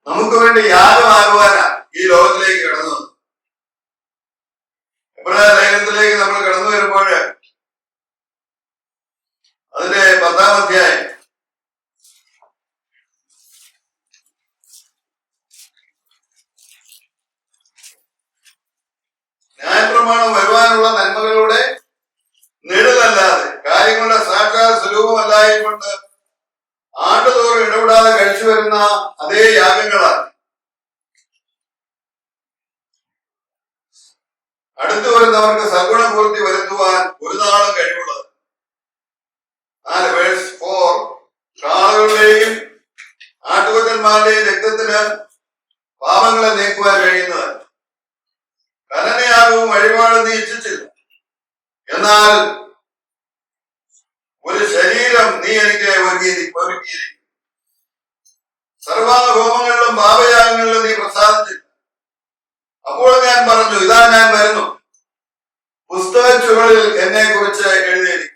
നമുക്ക് വേണ്ടി യാഗമാകുവാനാ ഈ ലോകത്തിലേക്ക് കടന്നു വന്നത്. എബ്രായ ലേഖനത്തിലേക്ക് നമ്മൾ കടന്നു വരുമ്പോൾ അതിന്റെ 10-ാം അധ്യായം ന്യായപ്രമാണം വരുവാനുള്ള നന്മകളുടെ നിഴലല്ലാതെ കാര്യങ്ങളുടെ സാക്ഷാൽ സ്വരൂപമല്ലായതുകൊണ്ട് ആണ്ടുതോറും ഇടപെടാതെ കഴിച്ചു വരുന്ന അതേ യാഗങ്ങളാണ് അടുത്തു വരുന്നവർക്ക് സഗുണപൂർത്തി വരുത്തുവാൻ ഒരു നാളും കഴിവുള്ളത്. 4 കാളകളുടെയും ആട്ടുകൊറ്റന്മാരുടെയും രക്തത്തിന് പാപങ്ങളെ നീക്കുവാൻ കഴിയുന്നത്. കനനയാഗവും വഴിപാടും നീ ഇച്ഛിച്ചില്ല, എന്നാൽ ഒരു ശരീരം നീ എനിക്ക് ഒരുക്കിയിരിക്കും. സർവ്വഹോമങ്ങളിലും പാപയാഗങ്ങളിലും നീ പ്രസാദിച്ചില്ല. അപ്പോൾ ഞാൻ പറഞ്ഞു, ഇതാ ഞാൻ വരുന്നു, പുസ്തക ചുവടിൽ എന്നെ കുറിച്ച് എഴുതിയിരിക്കും.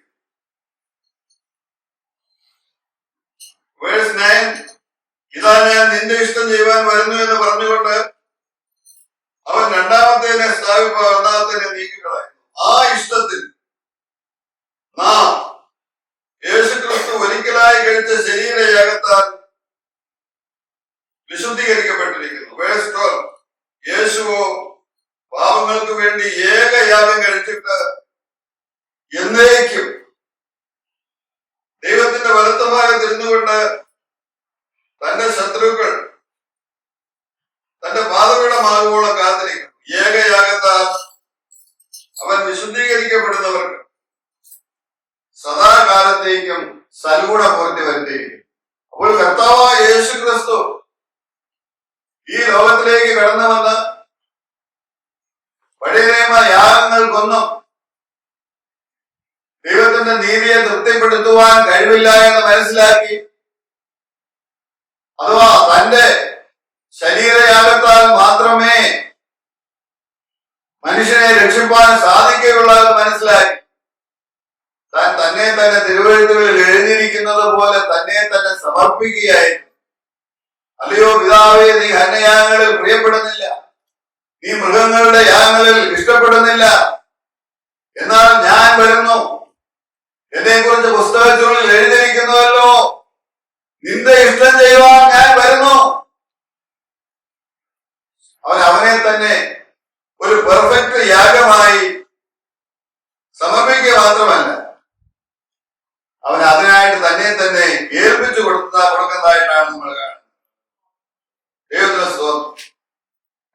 വേഴ്സ് 9, ഇതാ ഞാൻ നിന്റെ ഇഷ്ടം ചെയ്യുവാൻ വരുന്നു എന്ന് പറഞ്ഞുകൊണ്ട് അവൻ രണ്ടാമത്തേനെ സ്ഥാപിപ്പാൻ ഒന്നാമത്തേനെ നീക്കിക്കളായിരുന്നു. ആ ഇഷ്ടത്തിൽ നാം യേശുക്രിസ്തു ഒരിക്കലായി കഴിച്ച ശരീരയാഗത്താൽ വിശുദ്ധീകരിക്കപ്പെട്ടിരിക്കുന്നു. വേഴ്സ് 12, യേശുവോ പാപങ്ങൾക്ക് വേണ്ടി ഏകയാഗം കഴിച്ചിട്ട് എന്നേക്കും ദൈവത്തിന്റെ വലത്ത ഭാഗത്ത് ഇരുന്നുകൊണ്ട് തന്റെ ശത്രുക്കൾ തന്റെ പാദപീഠമാകുവോളം കാത്തിരിക്കും. ഏകയാഗത്താൽ അവൻ വിശുദ്ധീകരിക്കപ്പെടുന്നവർക്ക് സദാകാലത്തേക്കും സൽഗുണ പൂർത്തി വരുത്തിയിരിക്കും. അപ്പോൾ കർത്താവായ യേശു ക്രിസ്തു ഈ ലോകത്തിലേക്ക് കടന്നു വന്ന് പഴയ നിയമ യാഗങ്ങൾക്കൊന്നും ദൈവത്തിന്റെ നീതിയെ തൃപ്തിപ്പെടുത്തുവാൻ കഴിവില്ല എന്ന് മനസ്സിലാക്കി, അഥവാ തന്റെ ശരീരയാഗത്താൽ മാത്രമേ മനുഷ്യനെ രക്ഷിപ്പാൻ സാധിക്കുകയുള്ളൂ എന്ന് മനസ്സിലാക്കി താൻ തന്നെ തന്നെ തിരുവെഴുത്തുകളിൽ എഴുതിയിരിക്കുന്നത് പോലെ തന്നെ തന്നെ സമർപ്പിക്കുകയായിരുന്നു. അല്ലയോ പിതാവേ, നീ ഹനയാഗങ്ങളിൽ പ്രിയപ്പെടുന്നില്ല, നീ മൃഗങ്ങളുടെ യാഗങ്ങളിൽ ഇഷ്ടപ്പെടുന്നില്ല, എന്നാൽ ഞാൻ വരുന്നു, എന്നെ കുറിച്ച് പുസ്തകച്ചുള്ളിൽ എഴുതിയിരിക്കുന്നുവല്ലോ, നിന്റെ ഇഷ്ടം ചെയ്യുവാൻ ഞാൻ വരുന്നു. അവനെ തന്നെ ഒരു പെർഫെക്റ്റ് യാഗമായി സമർപ്പിക്കുക മാത്രമല്ല, അവൻ അതിനായിട്ട് തന്നെ തന്നെ ഏൽപ്പിച്ചു കൊടുക്കുന്നതായിട്ടാണ് നമ്മൾ കാണുന്നത്. ദൈവത്തിന്റെ സ്തോത്രം.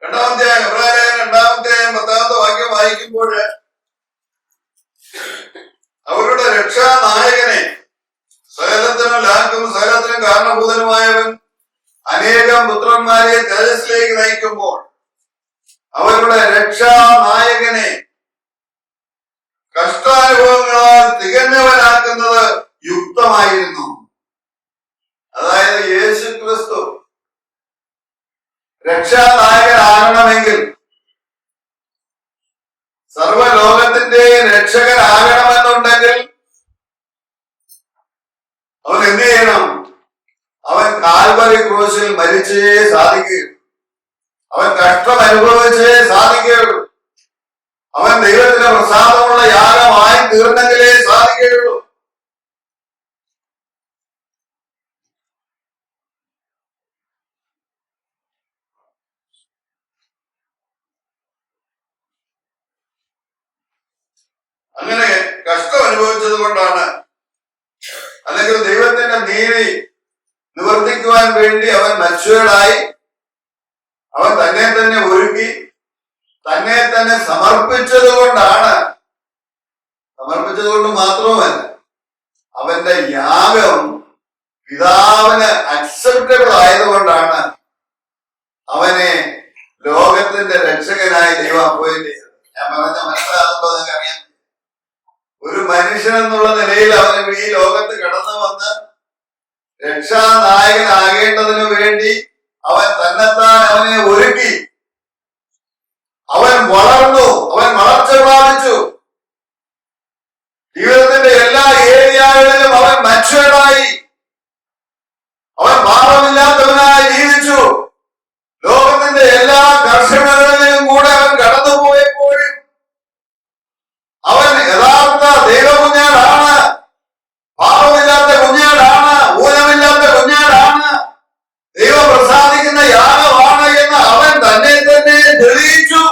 രണ്ടാമത്തെ എബ്രായർ 2-ാമത്തെ വാക്യം വായിക്കുമ്പോൾ അവരുടെ രക്ഷാനായകനെ സകലത്തിനും ലാക്കും സകലത്തിനും കാരണഭൂതനുമായവൻ അനേകം പുത്രന്മാരെ തേജസ്സിലേക്ക് നയിക്കുമ്പോൾ അവരുടെ രക്ഷാനായകനെ കഷ്ടാനുഭവങ്ങളാൽ തികഞ്ഞവനാക്കുന്നത് യുക്തമായിരുന്നു. അതായത് യേശു ക്രിസ്തു രക്ഷാനായകനാകണമെങ്കിൽ സർവ രക്ഷകനാകണമെന്നുണ്ടെങ്കിൽ അവൻ എന്ത് ചെയ്യണം? അവൻ കാൽവരി ക്രൂശിൽ മരിച്ചേ സാധിക്കുകയുള്ളൂ. അവൻ കഷ്ടം അനുഭവിച്ചേ സാധിക്കുകയുള്ളൂ. അവൻ ദൈവത്തിന്റെ പ്രസാദമുള്ള യാഗമായി തീർന്നെങ്കിലേ സാധിക്കുകയുള്ളൂ. അങ്ങനെ കഷ്ടം അനുഭവിച്ചത് കൊണ്ടാണ്, അല്ലെങ്കിൽ ദൈവത്തിന്റെ നീതി നിവർത്തിക്കുവാൻ വേണ്ടി അവൻ മനുഷ്യരായി, അവൻ തന്നെ തന്നെ ഒരുക്കി, തന്നെ തന്നെ സമർപ്പിച്ചത് കൊണ്ടാണ്. സമർപ്പിച്ചത് കൊണ്ട് മാത്രവുമല്ല, അവന്റെ യാഗം പിതാവിന് അക്സെപ്റ്റബിൾ ആയതുകൊണ്ടാണ് അവനെ ലോകത്തിന്റെ രക്ഷകനായി ദൈവം അപ്പോയിന്റ് ചെയ്തത്. ഞാൻ പറഞ്ഞ മനസ്സിലാകുമ്പോൾ നിങ്ങൾക്ക് അറിയാം, ഒരു മനുഷ്യൻ എന്നുള്ള നിലയിൽ അവന് ഈ ലോകത്ത് കടന്നു വന്ന് രക്ഷാനായകനാകേണ്ടതിനു വേണ്ടി അവൻ തന്നെത്താൻ അവനെ ഒരുക്കി. അവൻ വളർന്നു, അവൻ വളർച്ച പ്രാപിച്ചു. ജീവിതത്തിന്റെ എല്ലാ ഏരിയകളിലും അവൻ മനുഷ്യനായി, അവൻ പാപമില്ലാത്തവനായി ജീവിച്ചു. ലോകത്തിന്റെ എല്ലാ കർഷകരിലും കൂടെ അവൻ കടന്നുപോയപ്പോഴും അവൻ യഥാർത്ഥ ദൈവകുഞ്ഞാടാണ്, പാപമില്ലാത്ത കുഞ്ഞാടാണ്, ഊനമില്ലാത്ത കുഞ്ഞാടാണ്, ദൈവം പ്രസാദിക്കുന്ന യാഗമാണ് എന്ന് അവൻ തന്നെ തന്നെ തെളിയിച്ചു.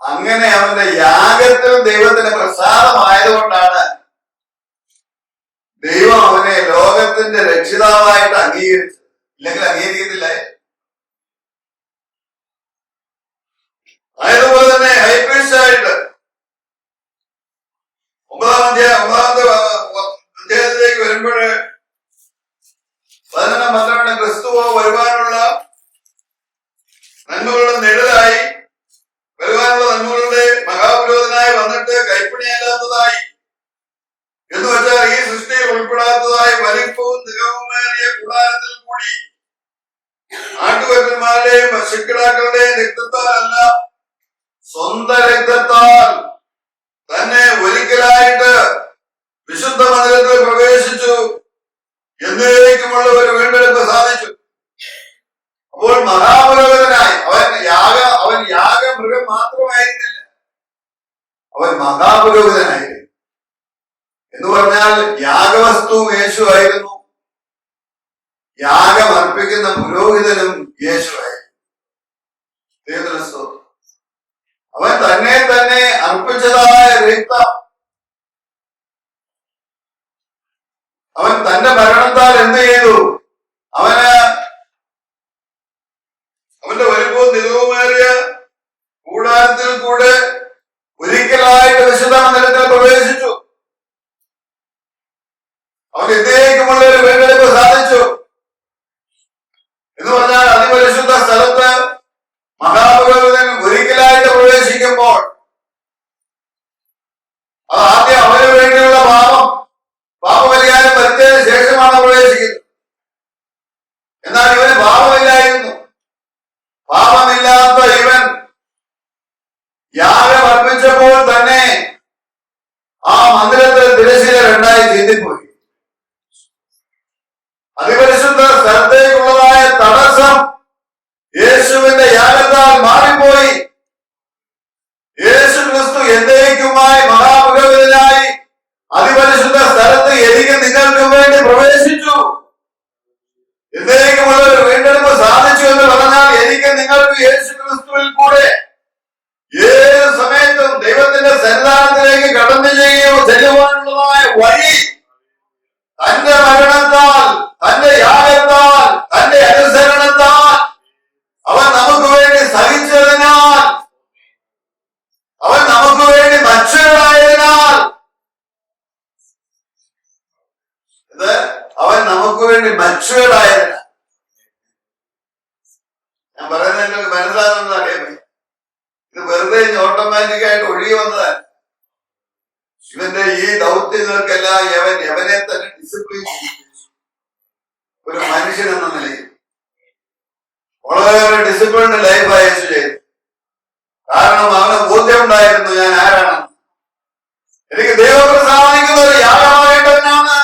അങ്ങനെ അവന്റെ യാഗത്തിൽ ദൈവത്തിന് പ്രസാദമായതുകൊണ്ടാണ് ദൈവം അവനെ ലോകത്തിന്റെ രക്ഷിതാവായിട്ട് അംഗീകരിച്ചത്. ഇല്ലെങ്കിൽ അംഗീകരിക്കത്തില്ല. അതുപോലെ തന്നെ ഹൈപ്രീസ്റ്റായിട്ട് ഒമ്പതാമത്തെ അധ്യായത്തിലേക്ക് വരുമ്പോൾ 11-12 ക്രിസ്തുവോ വരുവാനുള്ള നന്മകളുടെ നിഴലായി, വരുവാനുള്ള നന്മകളുടെ മഹാപുരോഹിതനായി വന്നിട്ട് കൈപ്പണിയല്ലാത്തതായി എന്ന് വെച്ചാൽ ഈ സൃഷ്ടിയിൽ ഉൾപ്പെടാത്തതായി വലിപ്പവും നിറവുമേറിയ കൂടാരത്തിൽ കൂടി ആട്ടുകൊറ്റന്മാരുടെയും പശുക്കിടാക്കളുടെയും രക്തത്താലല്ല, സ്വന്തം രക്തത്താൽ തന്നെ ഒരിക്കലായിട്ട് വിശുദ്ധ മന്ദിരത്തിൽ പ്രവേശിച്ചു. എന്നേക്കുമുള്ള ഒരു വീണ്ടെടുപ്പ് സാധിച്ചു. അപ്പോൾ മഹാപുരോഹിതനായി അവൻ യാഗമൃഗം മാത്രമായിരുന്നില്ല, അവൻ മഹാപുരോഹിതനായിരുന്നു. എന്ന് പറഞ്ഞാൽ യാഗവസ്തുവും യേശു ആയിരുന്നു, യാഗം അർപ്പിക്കുന്ന പുരോഹിതനും യേശുവായിരുന്നു. അവൻ തന്നെ തന്നെ അർപ്പിച്ചതായ രക്തം അവൻ തന്റെ മരണത്താൽ എന്ത് ചെയ്തു? അവന്റെ വലിപ്പവും നിലവുമേറിയ കൂടാരത്തിൽ കൂടെ ഒരിക്കലായിട്ട് വിശുദ്ധ മന്ദിരത്തിൽ പ്രവേശിച്ചു. അവൻ എന്നേക്കുമുള്ള ഒരു വീണ്ടെടുപ്പ് സാധിച്ചു. എന്ന് പറഞ്ഞാൽ അതിപരിശുദ്ധ സ്ഥലത്ത് മഹാപുരോഹിതൻ ഒരിക്കലായിട്ട് പ്രവേശിക്കുമ്പോൾ അത് ആദ്യം അവന് വേണ്ടിയുള്ള പാപപരിഹാരം വരുത്തിയതിനു ശേഷമാണ് പ്രവേശിക്കുന്നത്. എന്നാൽ ഇവന് പാപമില്ലായിരുന്നു. പാപമില്ലാത്ത ഇവൻ യാഗം അർപ്പിച്ചപ്പോൾ തന്നെ ആ മന്ദിരത്തിൽ തിരശ്ശീല രണ്ടായി ചീന്തിപ്പോയി. അതിപരിശുദ്ധ സ്ഥലത്തേക്കുള്ളതായ തടസ്സം യേശുവിന്റെ യാഗത്താൽ മാറിപ്പോയി. യേശു ക്രിസ്തു എന്നേക്കുമായി മഹാപുരോഹിതനായി അതിപരിശുദ്ധ സ്ഥലത്ത് എനിക്ക് നിങ്ങൾക്ക് വേണ്ടി പ്രവേശിച്ചു. എന്നേക്കുമുള്ള ഒരു വീണ്ടെടുപ്പ് സാധിച്ചു എന്ന് പറഞ്ഞാൽ എനിക്ക് നിങ്ങൾക്ക് യേശു ക്രിസ്തുവിൽ കൂടെ ഏത് സമയത്തും ദൈവത്തിന്റെ സന്നിധാനത്തിലേക്ക് കടന്നു ചെല്ലുവാനുള്ളതായ വഴി തന്റെ മരണത്താൽ, തന്റെ യാഗത്താൽ, തന്റെ അനുസരണത്താൽ അവൻ നമുക്ക് വേണ്ടി സഹിച്ചതിനാൽ, അവൻ നമുക്ക് വേണ്ടി മനുഷ്യരായതിനാൽ, അവൻ നമുക്ക് വേണ്ടി മനുഷ്യരായതിനാൽ, ഞാൻ പറയുന്നത് നിങ്ങൾക്ക് മനസ്സിലാകുന്നത് അറിയാൻ പറ്റും. ഇത് വെറുതെ ഓട്ടോമാറ്റിക്കായിട്ട് ഒഴുകി വന്നതാണ്. ഇവന്റെ ഈ ദൗത്യങ്ങൾക്കെല്ലാം യവനെ തന്നെ ഡിസിപ്ലിൻ ഒരു മനുഷ്യൻ എന്ന നിലയിൽ വളരെ ഡിസിപ്ലിൻഡ് ലൈഫ് അയച്ചു ചെയ്തു. കാരണം അവന് ബോധ്യമുണ്ടായിരുന്നു ഞാൻ ആരാണ്. എനിക്ക് ദൈവം പ്രസാദിക്കുന്ന ഒരു യാഗമാകേണ്ടവനാണ്.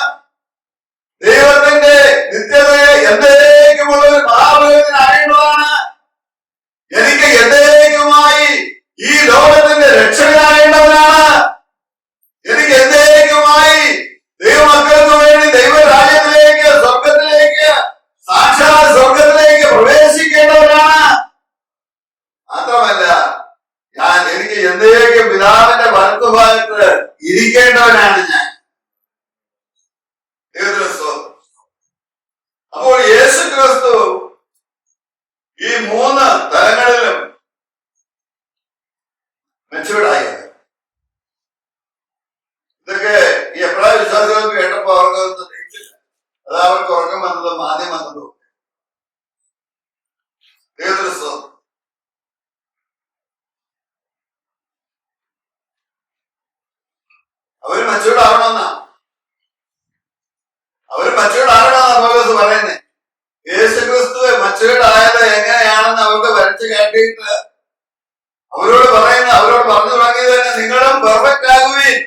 ദൈവത്തിന്റെ നിത്യതയെ എന്നേക്കുമുള്ള ഒരു മഹാപ്രയോജനമാകേണ്ടതാണ്. എനിക്ക് എന്നേക്കുമായി ഈ ലോകത്തിന്റെ രക്ഷകനാകേണ്ടവനാണ്. എനിക്ക് എന്നേക്കുമായി ദൈവമക്കൾക്ക് വേണ്ടി ദൈവരാജ്യത്തിലേക്ക്, സ്വർഗത്തിലേക്ക്, സാക്ഷാത് സ്വർഗത്തിലേക്ക് പ്രവേശിക്കേണ്ടവനാണ്. മാത്രമല്ല എനിക്ക് എന്നേക്കും പിതാവിന്റെ വലത്തുഭാഗത്ത് ഇരിക്കേണ്ടവനാണ് ഞാൻ. അപ്പോൾ യേശു ക്രിസ്തു ഈ 3 തലങ്ങളിലും മെച്ചൂർഡായി. ഇതൊക്കെ ഈ എപ്പോഴാ വിശ്വാസികൾക്ക് കേട്ടപ്പോ അവർക്ക് തിരിച്ചില്ല. അത് അവർക്ക് ഉറക്കം വന്നതും ആദ്യം വന്നതും. അവര് മച്ചൂർഡ് ആവണമെന്നാ പൗലോസ് പറയുന്നത്. യേശു ക്രിസ്തു മച്ചൂർഡ് ആയത് എങ്ങനെയാണെന്ന് അവർക്ക് വരച്ച് കാട്ടിയിട്ട് അവരോട് പറഞ്ഞു തുടങ്ങിയത് തന്നെ നിങ്ങളും പെർഫെക്റ്റ് ആകുകയും.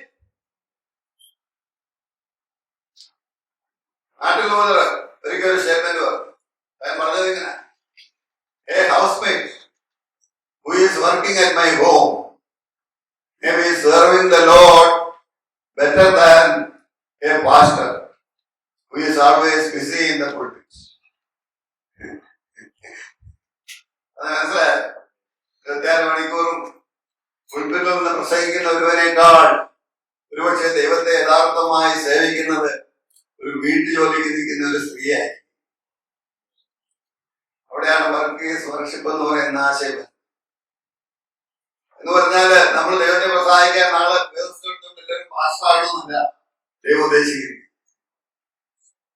നാട്ടിൽ ഒരിക്കലും സ്റ്റേറ്റ്മെന്റ് പറഞ്ഞത് ഇങ്ങനെ, a housemate who is working at my home may be serving the Lord better than a pastor who is always busy in the pulpit. മനസ്സിലായോ? 24 മണിക്കൂറും പുൽപിറ്റിൽ നിന്ന് പ്രസംഗിക്കുന്ന ഒരുവനേക്കാൾ ഒരുപക്ഷെ ദൈവത്തെ യഥാർത്ഥമായി സേവിക്കുന്നത് ഒരു വീട്ടുജോലിക്ക് നിൽക്കുന്ന ഒരു സ്ത്രീയായി. അവിടെയാണ് വർക്കേഴ്സ് വർഷിപ്പ് എന്ന് പറയുന്ന ആശയം. എന്ന് പറഞ്ഞാല് നമ്മൾ ദൈവത്തെ പ്രസാദിക്കാൻ നാളെ പാസ്സാകണമെന്നില്ല ദൈവം ഉദ്ദേശിക്കുന്നത്.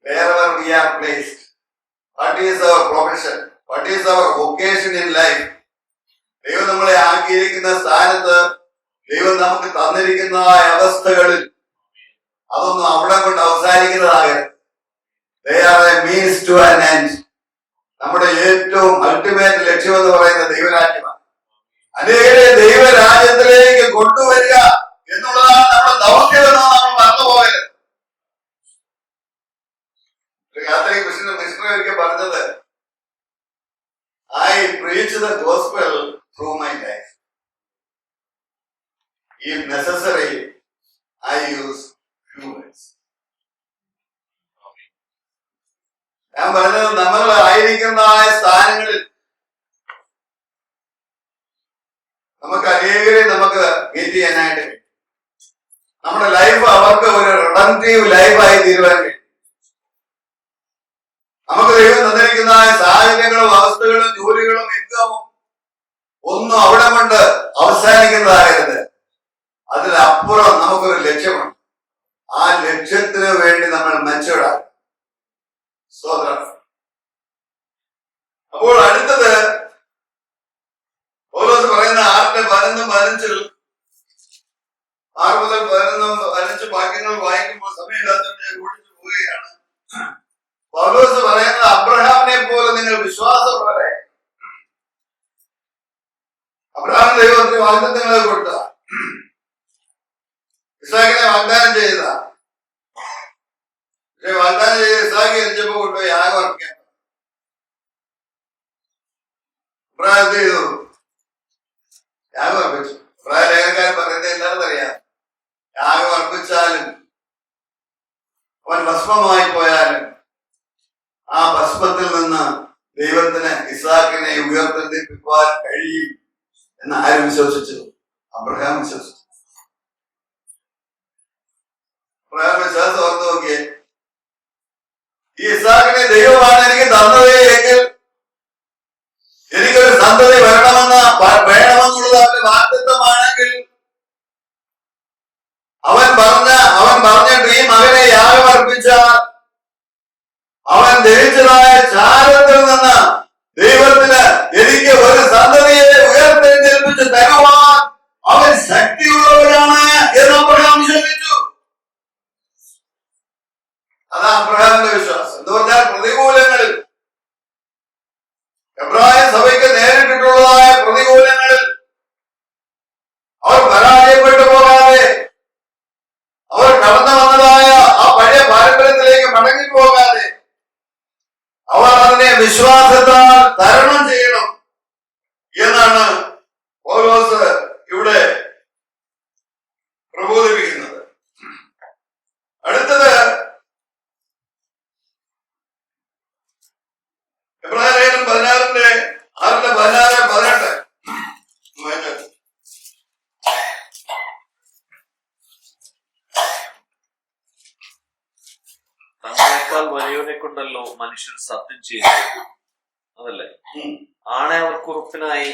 Wherever we are placed, what is our profession, what is our vocation in life, ദൈവം നമ്മളെ ആക്കിയിരിക്കുന്ന സ്ഥാനത്ത്, ദൈവം നമുക്ക് തന്നിരിക്കുന്ന അവസ്ഥകളിൽ അതൊന്നും അവിടെ കൊണ്ട് അവസാനിക്കുന്നതാകരുത്. They are a means to an end. നമ്മുടെ ഏറ്റവും അൾട്ടിമേറ്റ് ലക്ഷ്യം എന്ന് പറയുന്ന ദൈവരാജ്യമാണ്. അനേകരെ ദൈവരാജ്യത്തിലേക്ക് കൊണ്ടുവരിക എന്നുള്ളതാണ് നമ്മുടെ ദൗത്യമെന്ന് നമ്മൾ മറന്നുപോകരുത്. കാത്തലിക് മിഷണറി ഒരിക്കൽ പറഞ്ഞത്, I preach the gospel through my life. If necessary, I use few words. ഞാൻ പറഞ്ഞത് നമ്മൾ ആയിരിക്കുന്ന സ്ഥാനങ്ങളിൽ നമുക്ക് അനേകരെ നമുക്ക് മീറ്റ് ചെയ്യാനായിട്ട് നമ്മുടെ ലൈഫ് അവർക്ക് ഒരു റിഡംപ്റ്റീവ് ലൈഫായി തീരുവാൻ കഴിയും. നമുക്ക് ദൈവം തന്നിരിക്കുന്ന സാഹചര്യങ്ങളും അവസ്ഥകളും ജോലികളും ഇൻകമും ഒന്നും അവിടെ കൊണ്ട് അവസാനിക്കുന്നതാകരുത്. അതിലപ്പുറം നമുക്കൊരു ലക്ഷ്യമുണ്ട്. ആ ലക്ഷ്യത്തിന് വേണ്ടി നമ്മൾ മെച്ചൂർഡാകും. സ്തോത്രം. അപ്പോൾ അടുത്തത് പൗലോസ് പറയുന്ന 6:11-15 6 മുതൽ 11-15 വാക്യങ്ങൾ വായിക്കുമ്പോൾ സമയമില്ലാത്തതുകൊണ്ട് ഞാൻ ഓടിച്ചു പോവുകയാണ്. പൗലോസ് പറയുന്നത്, അബ്രഹാമിനെ പോലെ നിങ്ങൾ വിശ്വാസമുള്ളവരെ. അബ്രഹാം ദൈവത്തിന് വാഗ്ദത്തങ്ങളെ കൊടുത്ത, ഇസ്ഹാക്കിനെ വാഗ്ദാനം ചെയ്ത, പക്ഷെ വാഗ്ദാനം ചെയ്ത് ഇസ്ഹാക്ക് ജനിച്ചപ്പോ കൊണ്ടുപോയി യാഗം അർപ്പിക്കാൻ. അബ്രഹാം എന്ത് ചെയ്തു? യാഗം അർപ്പിച്ചു. അബ്രഹാം ലേഖനക്കാരൻ പറയുന്നത് എന്താണെന്ന് അറിയാം, യാഗം അർപ്പിച്ചാലും അവൻ ഭസ്മമായി പോയാലും ആ ഭസ്മത്തിൽ നിന്ന് ദൈവത്തിന് ഇസ്ഹാക്കിനെ ഉയർത്തെഴുന്നേൽപ്പിക്കുവാൻ കഴിയും എന്ന് ആരും വിശ്വസിച്ചു? അബ്രഹാം വിശ്വസിച്ചു. അബ്രഹാം വിശ്വാസം ഓർത്ത് നോക്കിയേ. ഈ ഇസ്ഹാക്കിനെ ദൈവമാണ് എനിക്ക് തന്നത് എങ്കിൽ എനിക്കൊരു സന്തതി വേണമെന്നുള്ളത് അവന്റെ വാഗ്ദത്തമാണെങ്കിൽ അവൻ പറഞ്ഞിട്ട് ഈ മകനെ യാഗം അർപ്പിച്ചാൽ അവൻ ധരിച്ചതായ ചാരത്തിൽ നിന്ന് ദൈവത്തിന് എനിക്ക് ഒരു സന്തതിയെ ഉയർത്തെഴുന്നേൽപ്പിച്ച് തരുവാൻ അവൻ ശക്തിയുള്ളവരാണ് എന്ന് അബ്രഹാം വിശ്വസിച്ചു. അതാ അബ്രഹാമിന്റെ വിശ്വാസം. എന്ന് പറഞ്ഞാൽ പ്രതികൂലങ്ങളിൽ, എബ്രായ സഭയ്ക്ക് നേരിട്ടിട്ടുള്ളതായ പ്രതികൂലങ്ങളിൽ വിശ്വാസത്താൽ തരണം ചെയ്യണം എന്നാണ് പൗലോസ് ഇവിടെ പ്രബോധിപ്പിക്കുന്നത്. അടുത്തത് എബ്രായലേഖനം 16:6-16-18. തങ്ങളെക്കാൾ വലിയവനെ കൊണ്ടല്ലോ മനുഷ്യർ സത്യം ചെയ്യുന്നത്, അതല്ലേ? ആണെ അവർക്കുറപ്പിനായി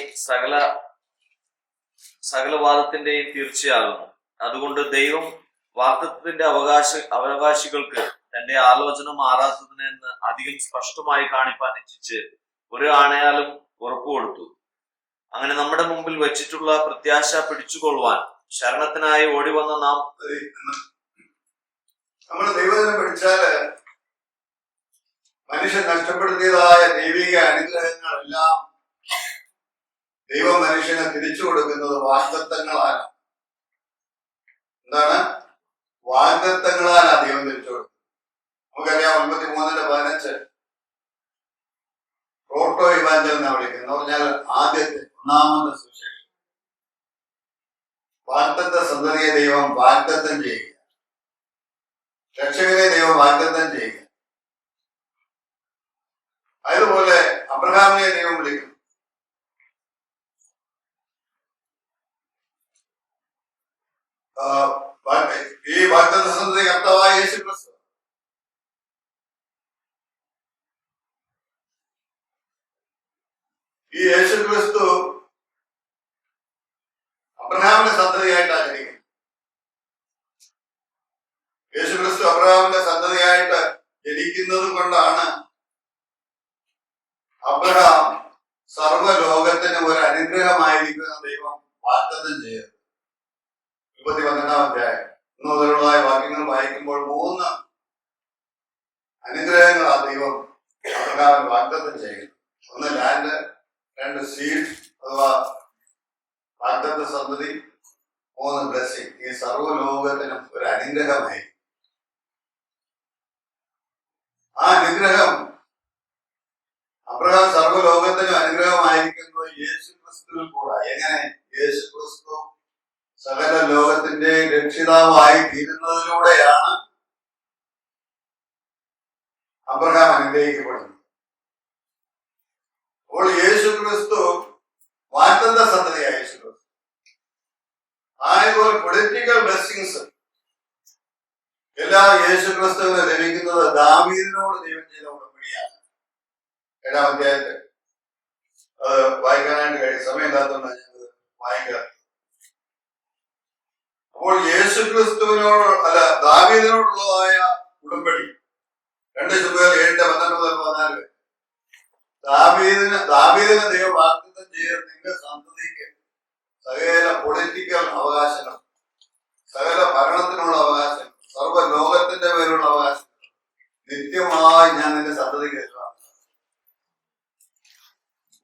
സകലവാദത്തിന്റെയും തീർച്ചയാകുന്നു. അതുകൊണ്ട് ദൈവം വാഗ്ദത്തത്തിന്റെ അവകാശികൾക്ക് തന്റെ ആലോചന മാറാത്തതിനെന്ന് അധികം സ്പഷ്ടമായി കാണിപ്പാൻ ഇച്ഛിച്ച് ഒരു ആണയാലും ഉറപ്പു കൊടുത്തു. അങ്ങനെ നമ്മുടെ മുമ്പിൽ വെച്ചിട്ടുള്ള പ്രത്യാശ പിടിച്ചുകൊള്ളുവാൻ ശരണത്തിനായി ഓടി വന്ന നാം നമ്മൾ ദൈവത്തിനെ പഠിച്ചാല് മനുഷ്യൻ നഷ്ടപ്പെടുത്തിയതായ ദൈവിക അനുഗ്രഹങ്ങളെല്ലാം ദൈവം മനുഷ്യനെ തിരിച്ചു കൊടുക്കുന്നത് വാഗ്ദത്തങ്ങളാണ്. എന്താണ്? വാഗ്ദത്തങ്ങളാണ് ദൈവം തിരിച്ചു കൊടുക്കുന്നത്. നമുക്കറിയാം 53:15 പ്രോട്ടോ ഇവാഞ്ചൽ എന്നാ വിളിക്കുന്നത്. എന്ന് പറഞ്ഞാൽ ആദ്യത്തെ ഒന്നാമത്തെ സുവിശേഷം. വാഗ്ദത്ത സന്തതിയെ ദൈവം വാഗ്ദത്തം ചെയ്യുക, രക്ഷകനെ ദൈവം വാഗ്ദത്തം ചെയ്യുക. അതുപോലെ അബ്രഹാമിനെ ദൈവം വിളിക്കും. ഈ വാഗ്ദത്ത സന്തതി കർത്താവായ യേശുക്രിസ്തു. ഈ യേശുക്രിസ്തു അബ്രഹാമിന്റെ സന്തതിയായിട്ടാണ് ജനിക്കുന്നത്. യേശുക്രിസ്തു അബ്രഹാമിന്റെ സന്തതിയായിട്ട് ജനിക്കുന്നത് കൊണ്ടാണ് അബ്രഹാം സർവ്വലോകത്തിന് ഒരു അനുഗ്രഹമായിരിക്കുന്ന ദൈവം വാഗ്ദത്തം ചെയ്തത്. 12-ാം അധ്യായം 1 മുതലുള്ളതായ വാക്യങ്ങൾ വായിക്കുമ്പോൾ 3 അനുഗ്രഹങ്ങൾ ആ ദൈവം അബ്രഹാമിന് വാഗ്ദത്തം ചെയ്യുന്നു. 1 ലാൻഡ്, 2 സീഡ് അഥവാ വാഗ്ദത്ത സന്തതി, 3 ബ്ലെസ്സിംഗ്. ഈ സർവ്വലോകത്തിനും ഒരു അനുഗ്രഹമായി. ആ അനുഗ്രഹം അബ്രഹാം സർവ്വലോകത്തിനും അനുഗ്രഹമായിരിക്കുന്നത് യേശുക്രിസ്തുവിൽ കൂടെ. എങ്ങനെ? യേശുക്രിസ്തു സകല ലോകത്തിന്റെ രക്ഷിതാവായി തീരുന്നതിലൂടെയാണ് അബ്രഹാം അനുഗ്രഹിക്കപ്പെടുന്നത്. അപ്പോൾ യേശുക്രിസ്തു വാഗ്ദത്ത സന്തതിയായ യേശുക്രിസ്തു. ആയതുപോലെ പൊളിറ്റിക്കൽ ബ്ലെസ്സിങ്സ് എല്ലാം യേശുക്രിസ്തുവിന് ലഭിക്കുന്നത് ദാവീദിനോട് ദൈവം ചെയ്ത ഉടമ്പടിയാണ്. 7-ാം അധ്യായത്തിൽ അത് വായിക്കാനായിട്ട് കഴിയും. സമയമില്ലാത്തതുകൊണ്ട് ഞങ്ങൾ വായിക്കാം. അപ്പോൾ യേശുക്രിസ്തുവിനോട് ദാവീദിനോടുള്ളതായ ഉടമ്പടി 2 ശമൂവേൽ 7:12-14. ദാവീദിന് ദൈവം വാഗ്ദത്തം ചെയ്ത നിന്റെ സന്തതിക്ക് സകല പൊളിറ്റിക്കൽ അവകാശങ്ങൾ, സകല ഭരണത്തിനുള്ള അവകാശങ്ങൾ, സർവ്വ ലോകത്തിന്റെ പേരുള്ള അവകാശങ്ങൾ നിത്യമായി ഞാൻ നിന്റെ സന്തതിക്ക് തരുവാണ്.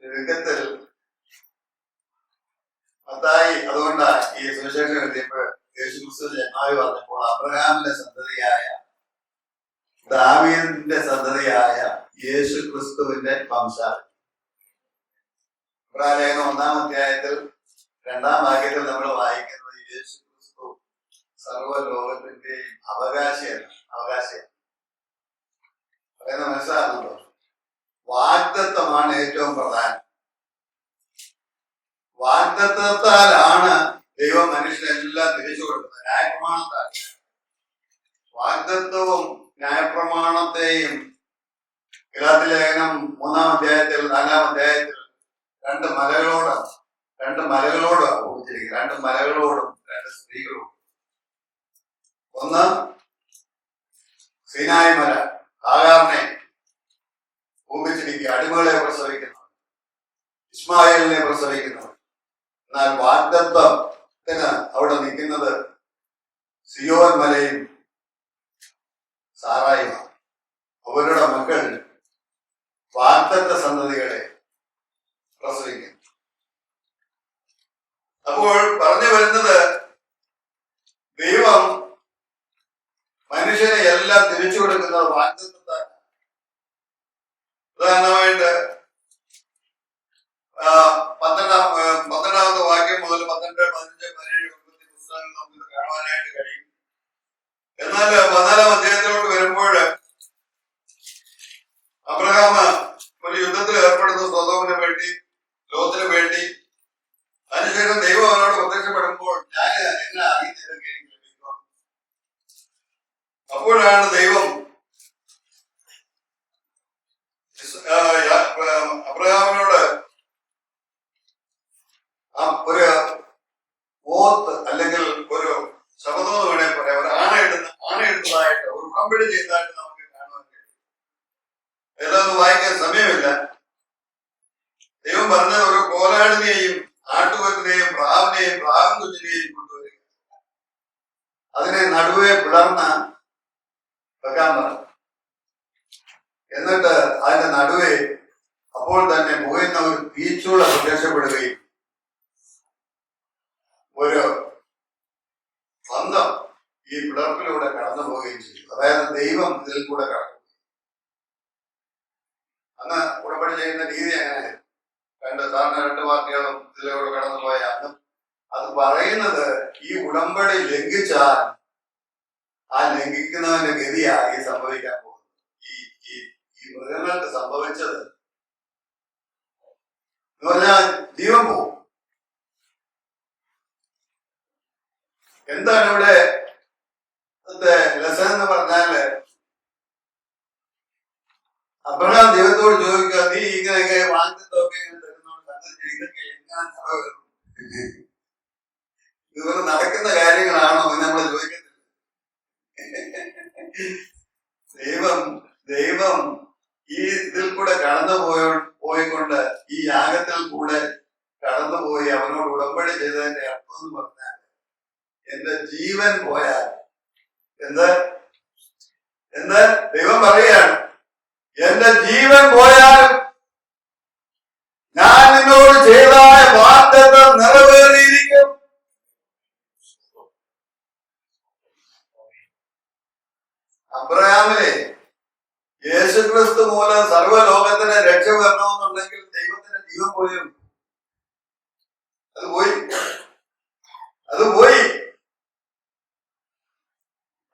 ചുരുക്കത്തിൽ മത്തായി അതുകൊണ്ടാണ് ഈ സുവിശേഷം എഴുതിയപ്പോൾ യേശുക്രിസ്തു ജന്മാവി പറഞ്ഞപ്പോൾ അബ്രഹാമിന്റെ സന്തതിയായ ദാവീദിന്റെ സന്തതിയായ യേശുക്രിസ്തുവിന്റെ വംശാവലി. ഇബ്രാഹിം 1-ാം അധ്യായത്തിൽ 2-ാം വാക്യത്തിൽ നമ്മൾ വായിക്കുന്നത് യേശുക്രിസ്തു സർവ്വലോകത്തിന്റെയും അവകാശിയാണ്. പറയുന്ന മനസ്സിലാകുന്നുണ്ടോ? വാഗ്ദത്തമാണ് ഏറ്റവും പ്രധാനം. വാഗ്ദത്തത്താലാണ് ദൈവം മനുഷ്യനെല്ലാം തിരിച്ചു കൊടുക്കുന്നത്. ന്യായപ്രമാണത്താൽ. വാഗ്ദത്വവും ന്യായപ്രമാണത്തെയും ഗലാത്യ ലേഖനം 3-ാം അധ്യായത്തിൽ 4-ാം അധ്യായത്തിൽ 2 മലകളോട് ഉപയോഗിച്ചിരിക്കുക. 2 മലകളോടും 2 സ്ത്രീകളോടും. ഒന്ന് സീനായി മല, ഹാഗാറിനെ ഉപയോഗിച്ചിരിക്കുക, അടിമകളെ പ്രസവിക്കുന്നവർ, ഇസ്മായേലിനെ പ്രസവിക്കുന്നവർ. എന്നാൽ വാഗ്ദത്വത്തിന് അവിടെ നിൽക്കുന്നത് സിയോൻ മലയും സാറായുമാണ്. അവരുടെ മക്കൾ വാഗ്ദത്ത സന്തതികളെ പ്രസവിക്കുന്നു. അപ്പോൾ പറഞ്ഞു വരുന്നത് ദൈവം മനുഷ്യനെ എല്ലാം തിരിച്ചു കൊടുക്കുന്നത് വാഗ്ദത്തത്താൽ. ഉദാഹരണമായിട്ട് 12-ാമത്തെ വാക്യം മുതൽ 12, 15, 17, 19 പുസ്തകങ്ങൾ നമുക്ക് കാണുവാനായിട്ട് കഴിയും. എന്നാൽ 14-ാം അധ്യായത്തിലോട്ട് വരുമ്പോൾ അബ്രഹാം ഒരു യുദ്ധത്തിൽ ഏർപ്പെടുന്ന സൊദോമിന് വേണ്ടി, ലോത്തിന് വേണ്ടി. അതിനുശേഷം ദൈവം അവനോട് പ്രത്യക്ഷപ്പെടുമ്പോൾ ഞാൻ എന്നെ അറിയുന്നതൊക്കെ എനിക്ക് ലഭിക്കും. അപ്പോഴാണ് ദൈവം അബ്രഹാമിനോട് ഒരു ഓത്ത് അല്ലെങ്കിൽ ഒരു ശബ്ദം എന്ന് വേണേൽ പറയാം, ഒരു ആണയെടുത്തതായിട്ട് ഒരു ഉടമ്പടി ചെയ്തതായിട്ട് നമുക്ക് കാണുവാൻ കഴിയും. എല്ലാം വായിക്കാൻ സമയമില്ല. ദൈവം പറഞ്ഞത് ഒരു കോലാടിനെയും ആട്ടുകൊറ്റനെയും പ്രാവിനെയും പ്രാവും കുഞ്ഞിനെയും കൊണ്ടുവരിക, അതിനെ നടുവെ പിളർന്ന് വെക്കാൻ പറഞ്ഞു. എന്നിട്ട് അതിന്റെ നടുവെ അപ്പോൾ തന്നെ പുകയുന്ന ഒരു തീച്ചൂള പ്രത്യക്ഷപ്പെടുകയും ഒരു ബന്ധം ഈ പിളർപ്പിലൂടെ കടന്നു പോവുകയും ചെയ്തു. അതായത് ദൈവം ഇതിൽ കൂടെ കടന്നു. അന്ന് ഉടമ്പടി ചെയ്യുന്ന രീതി അങ്ങനെ സാധാരണ 2 പാർട്ടികളും ഇതിലൂടെ കടന്നുപോയ അന്ന് അത് പറയുന്നത് ഈ ഉടമ്പടി ലംഘിച്ചാൽ ആ ലംഘിക്കുന്നവന്റെ ഗതിയായി സംഭവിക്കാൻ പോകുന്നത്. ഈ മൃഗങ്ങൾക്ക് സംഭവിച്ചത് എന്ന് പറഞ്ഞാൽ ജീവൻ പോകും. എന്താണ് ഇവിടെ ലെസൺ എന്ന് പറഞ്ഞാല്, അബ്രഹാം ദൈവത്തോട് ചോദിക്കുക, നീ ഇങ്ങനെയൊക്കെ വാങ്ങിച്ചതൊക്കെ ഇങ്ങനെ തരുന്നോണ്ട് ഇതൊക്കെ എങ്ങനെ ഇവർ നടക്കുന്ന കാര്യങ്ങളാണോ എന്ന് നമ്മൾ ചോദിക്കുന്നില്ല. ദൈവം ഈ ഇതിൽ കൂടെ കടന്നു പോയിക്കൊണ്ട് ഈ യാഗത്തിൽ കൂടെ കടന്നുപോയി അവനോട് ഉടമ്പടി ചെയ്തതിന്റെ അർത്ഥം എന്ന് പറഞ്ഞാൽ എന്റെ ജീവൻ പോയാൽ എന്ത് ദൈവം പറയുകയാണ്, എന്റെ ജീവൻ പോയാലും ഞാൻ നിന്നോട് ചെയ്തായ വാഗ്ദത്തം നിറവേറിയിരിക്കും. അബ്രഹാമിനെ യേശുക്രിസ്തു മൂലം സർവ്വലോകത്തിന് രക്ഷ വരണമെന്നുണ്ടെങ്കിൽ ദൈവത്തിന്റെ ജീവൻ പോലും അത് പോയി.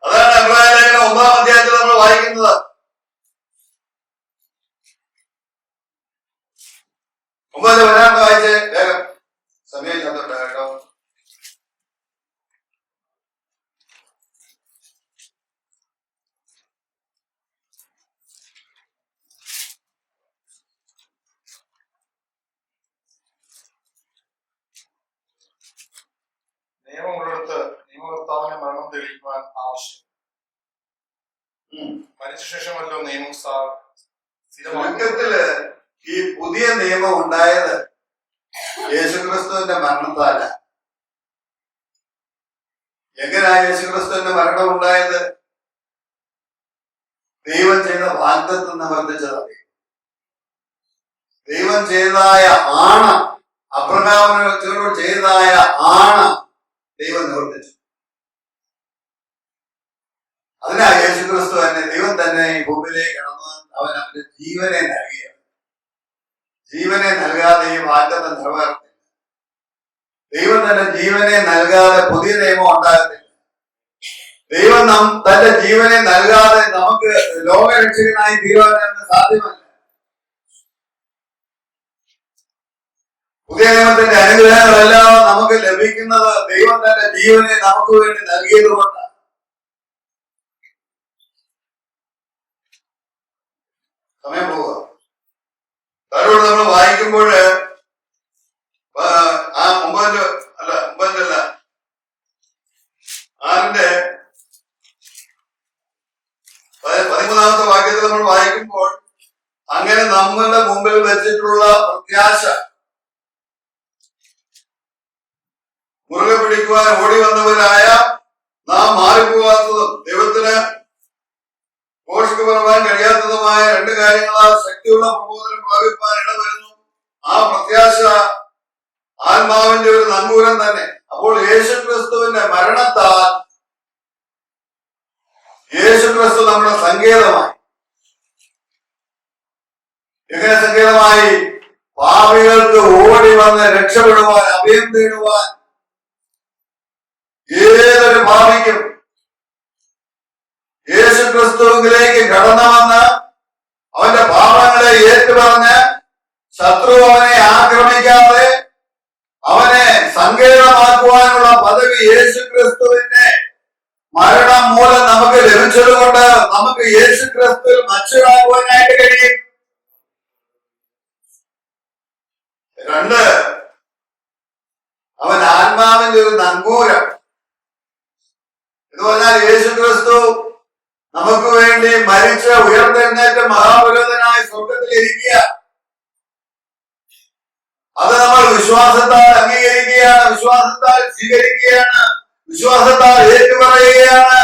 അതാണ് എബ്രായ ലേഖനം 9-ാം അധ്യായത്തിൽ നമ്മൾ വായിക്കുന്നത്. 9-ാം വായിച്ച് വേഗം, സമയം ചന്ദ്രണ്ട കേട്ടോ. നിയമമുള്ളിടത്ത് നിയമകർത്താവിന്റെ മരണം തെളിയിക്കുവാൻ ആവശ്യം. മരിച്ച ശേഷമല്ലോ നിയമം ചുരുക്കത്തില് ഈ പുതിയ നിയമം ഉണ്ടായത് യേശുക്രിസ്തുവിന്റെ മരണത്താല. എങ്ങനെയാ യേശുക്രിസ്തുവിന്റെ മരണം ഉണ്ടായത്? ദൈവം ചെയ്ത വാഗ്ദത്തം നിവർത്തിച്ചത്. ദൈവം ചെയ്തതായ ആണ്, അബ്രഹാമിനോട് ചെയ്തതായ ആണ് ദൈവം നിവർത്തിച്ചു. അതിനാ യേശുക്രിസ്തു തന്നെ, ദൈവം തന്നെ ഈ ഭൂമിയിലേക്ക് കടന്നു അവന്റെ ജീവനെ നൽകിയത്. ജീവനെ നൽകാതെ ഈ വാഗ്ദത്തം നിറവേറത്തില്ല. ദൈവം തന്റെ ജീവനെ നൽകാതെ പുതിയ നിയമം ഉണ്ടാകത്തില്ല. ദൈവം തന്റെ ജീവനെ നൽകാതെ നമുക്ക് ലോകരക്ഷകനായി തീരുവാൻ സാധ്യമല്ല. പുതിയ നിയമത്തിന്റെ അനുഗ്രഹങ്ങളെല്ലാം നമുക്ക് ലഭിക്കുന്നത് ദൈവം തന്റെ ജീവനെ നമുക്ക് വേണ്ടി നൽകിയത് കൊണ്ടാണ്. സമയം പോവുക. അവരോട് നമ്മൾ വായിക്കുമ്പോൾ ആ 9-ന്റെ അല്ല 6-ന്റെ 13-ാമത്തെ വാക്യത്തിൽ നമ്മൾ വായിക്കുമ്പോൾ, അങ്ങനെ നമ്മളുടെ മുമ്പിൽ വെച്ചിട്ടുള്ള പ്രത്യാശ മുറുകെ പിടിക്കുവാൻ ഓടി വന്നവരായ നാം മാറിപ്പോകാത്തതും ദൈവത്തിന് ഘോഷിക്കപ്പെടാൻ കഴിയാത്തതുമായ 2 കാര്യങ്ങളാൽ ശക്തിയുള്ള പ്രബോധനം പ്രാപിപ്പാൻ ഇടവരുന്നു. ആ പ്രത്യാശ ആത്മാവിന്റെ ഒരു നങ്കൂരം തന്നെ. അപ്പോൾ യേശുക്രിസ്തുവിന്റെ മരണത്താൽ യേശുക്രിസ്തു നമ്മുടെ സങ്കേതമായി. എങ്ങനെ സങ്കേതമായി? പാപികൾക്ക് ഓടി വന്ന് രക്ഷപ്പെടുവാൻ, അഭയം തേടുവാൻ ഏതൊരു പാപിക്കും യേശു ക്രിസ്തുവിലേക്ക് കടന്നു വന്ന് അവന്റെ പാപങ്ങളെ ഏറ്റുപറഞ്ഞ് ശത്രു അവനെ ആക്രമിക്കാതെ അവനെ സങ്കീർണമാക്കുവാനുള്ള പദവി യേശു ക്രിസ്തുവിന്റെ മരണം മൂലം നമുക്ക് ലഭിച്ചതുകൊണ്ട് നമുക്ക് യേശു ക്രിസ്തുവിൽ മച്ചുരാകുവാനായിട്ട് കഴിയും. രണ്ട്, അവൻ ആത്മാവിന്റെ ഒരു നങ്കൂരം എന്ന് പറഞ്ഞാൽ യേശു ക്രിസ്തു നമുക്ക് വേണ്ടി മരിച്ച ഉയർത്തെഴുന്നേറ്റ മഹാപുരോഹിതനായ സ്വർഗത്തിൽ ഇരിക്കുക. അത് നമ്മൾ വിശ്വാസത്താൽ അംഗീകരിക്കുകയാണ്, വിശ്വാസത്താൽ സ്വീകരിക്കുകയാണ്, വിശ്വാസത്താൽ ഏറ്റുപറയുകയാണ്.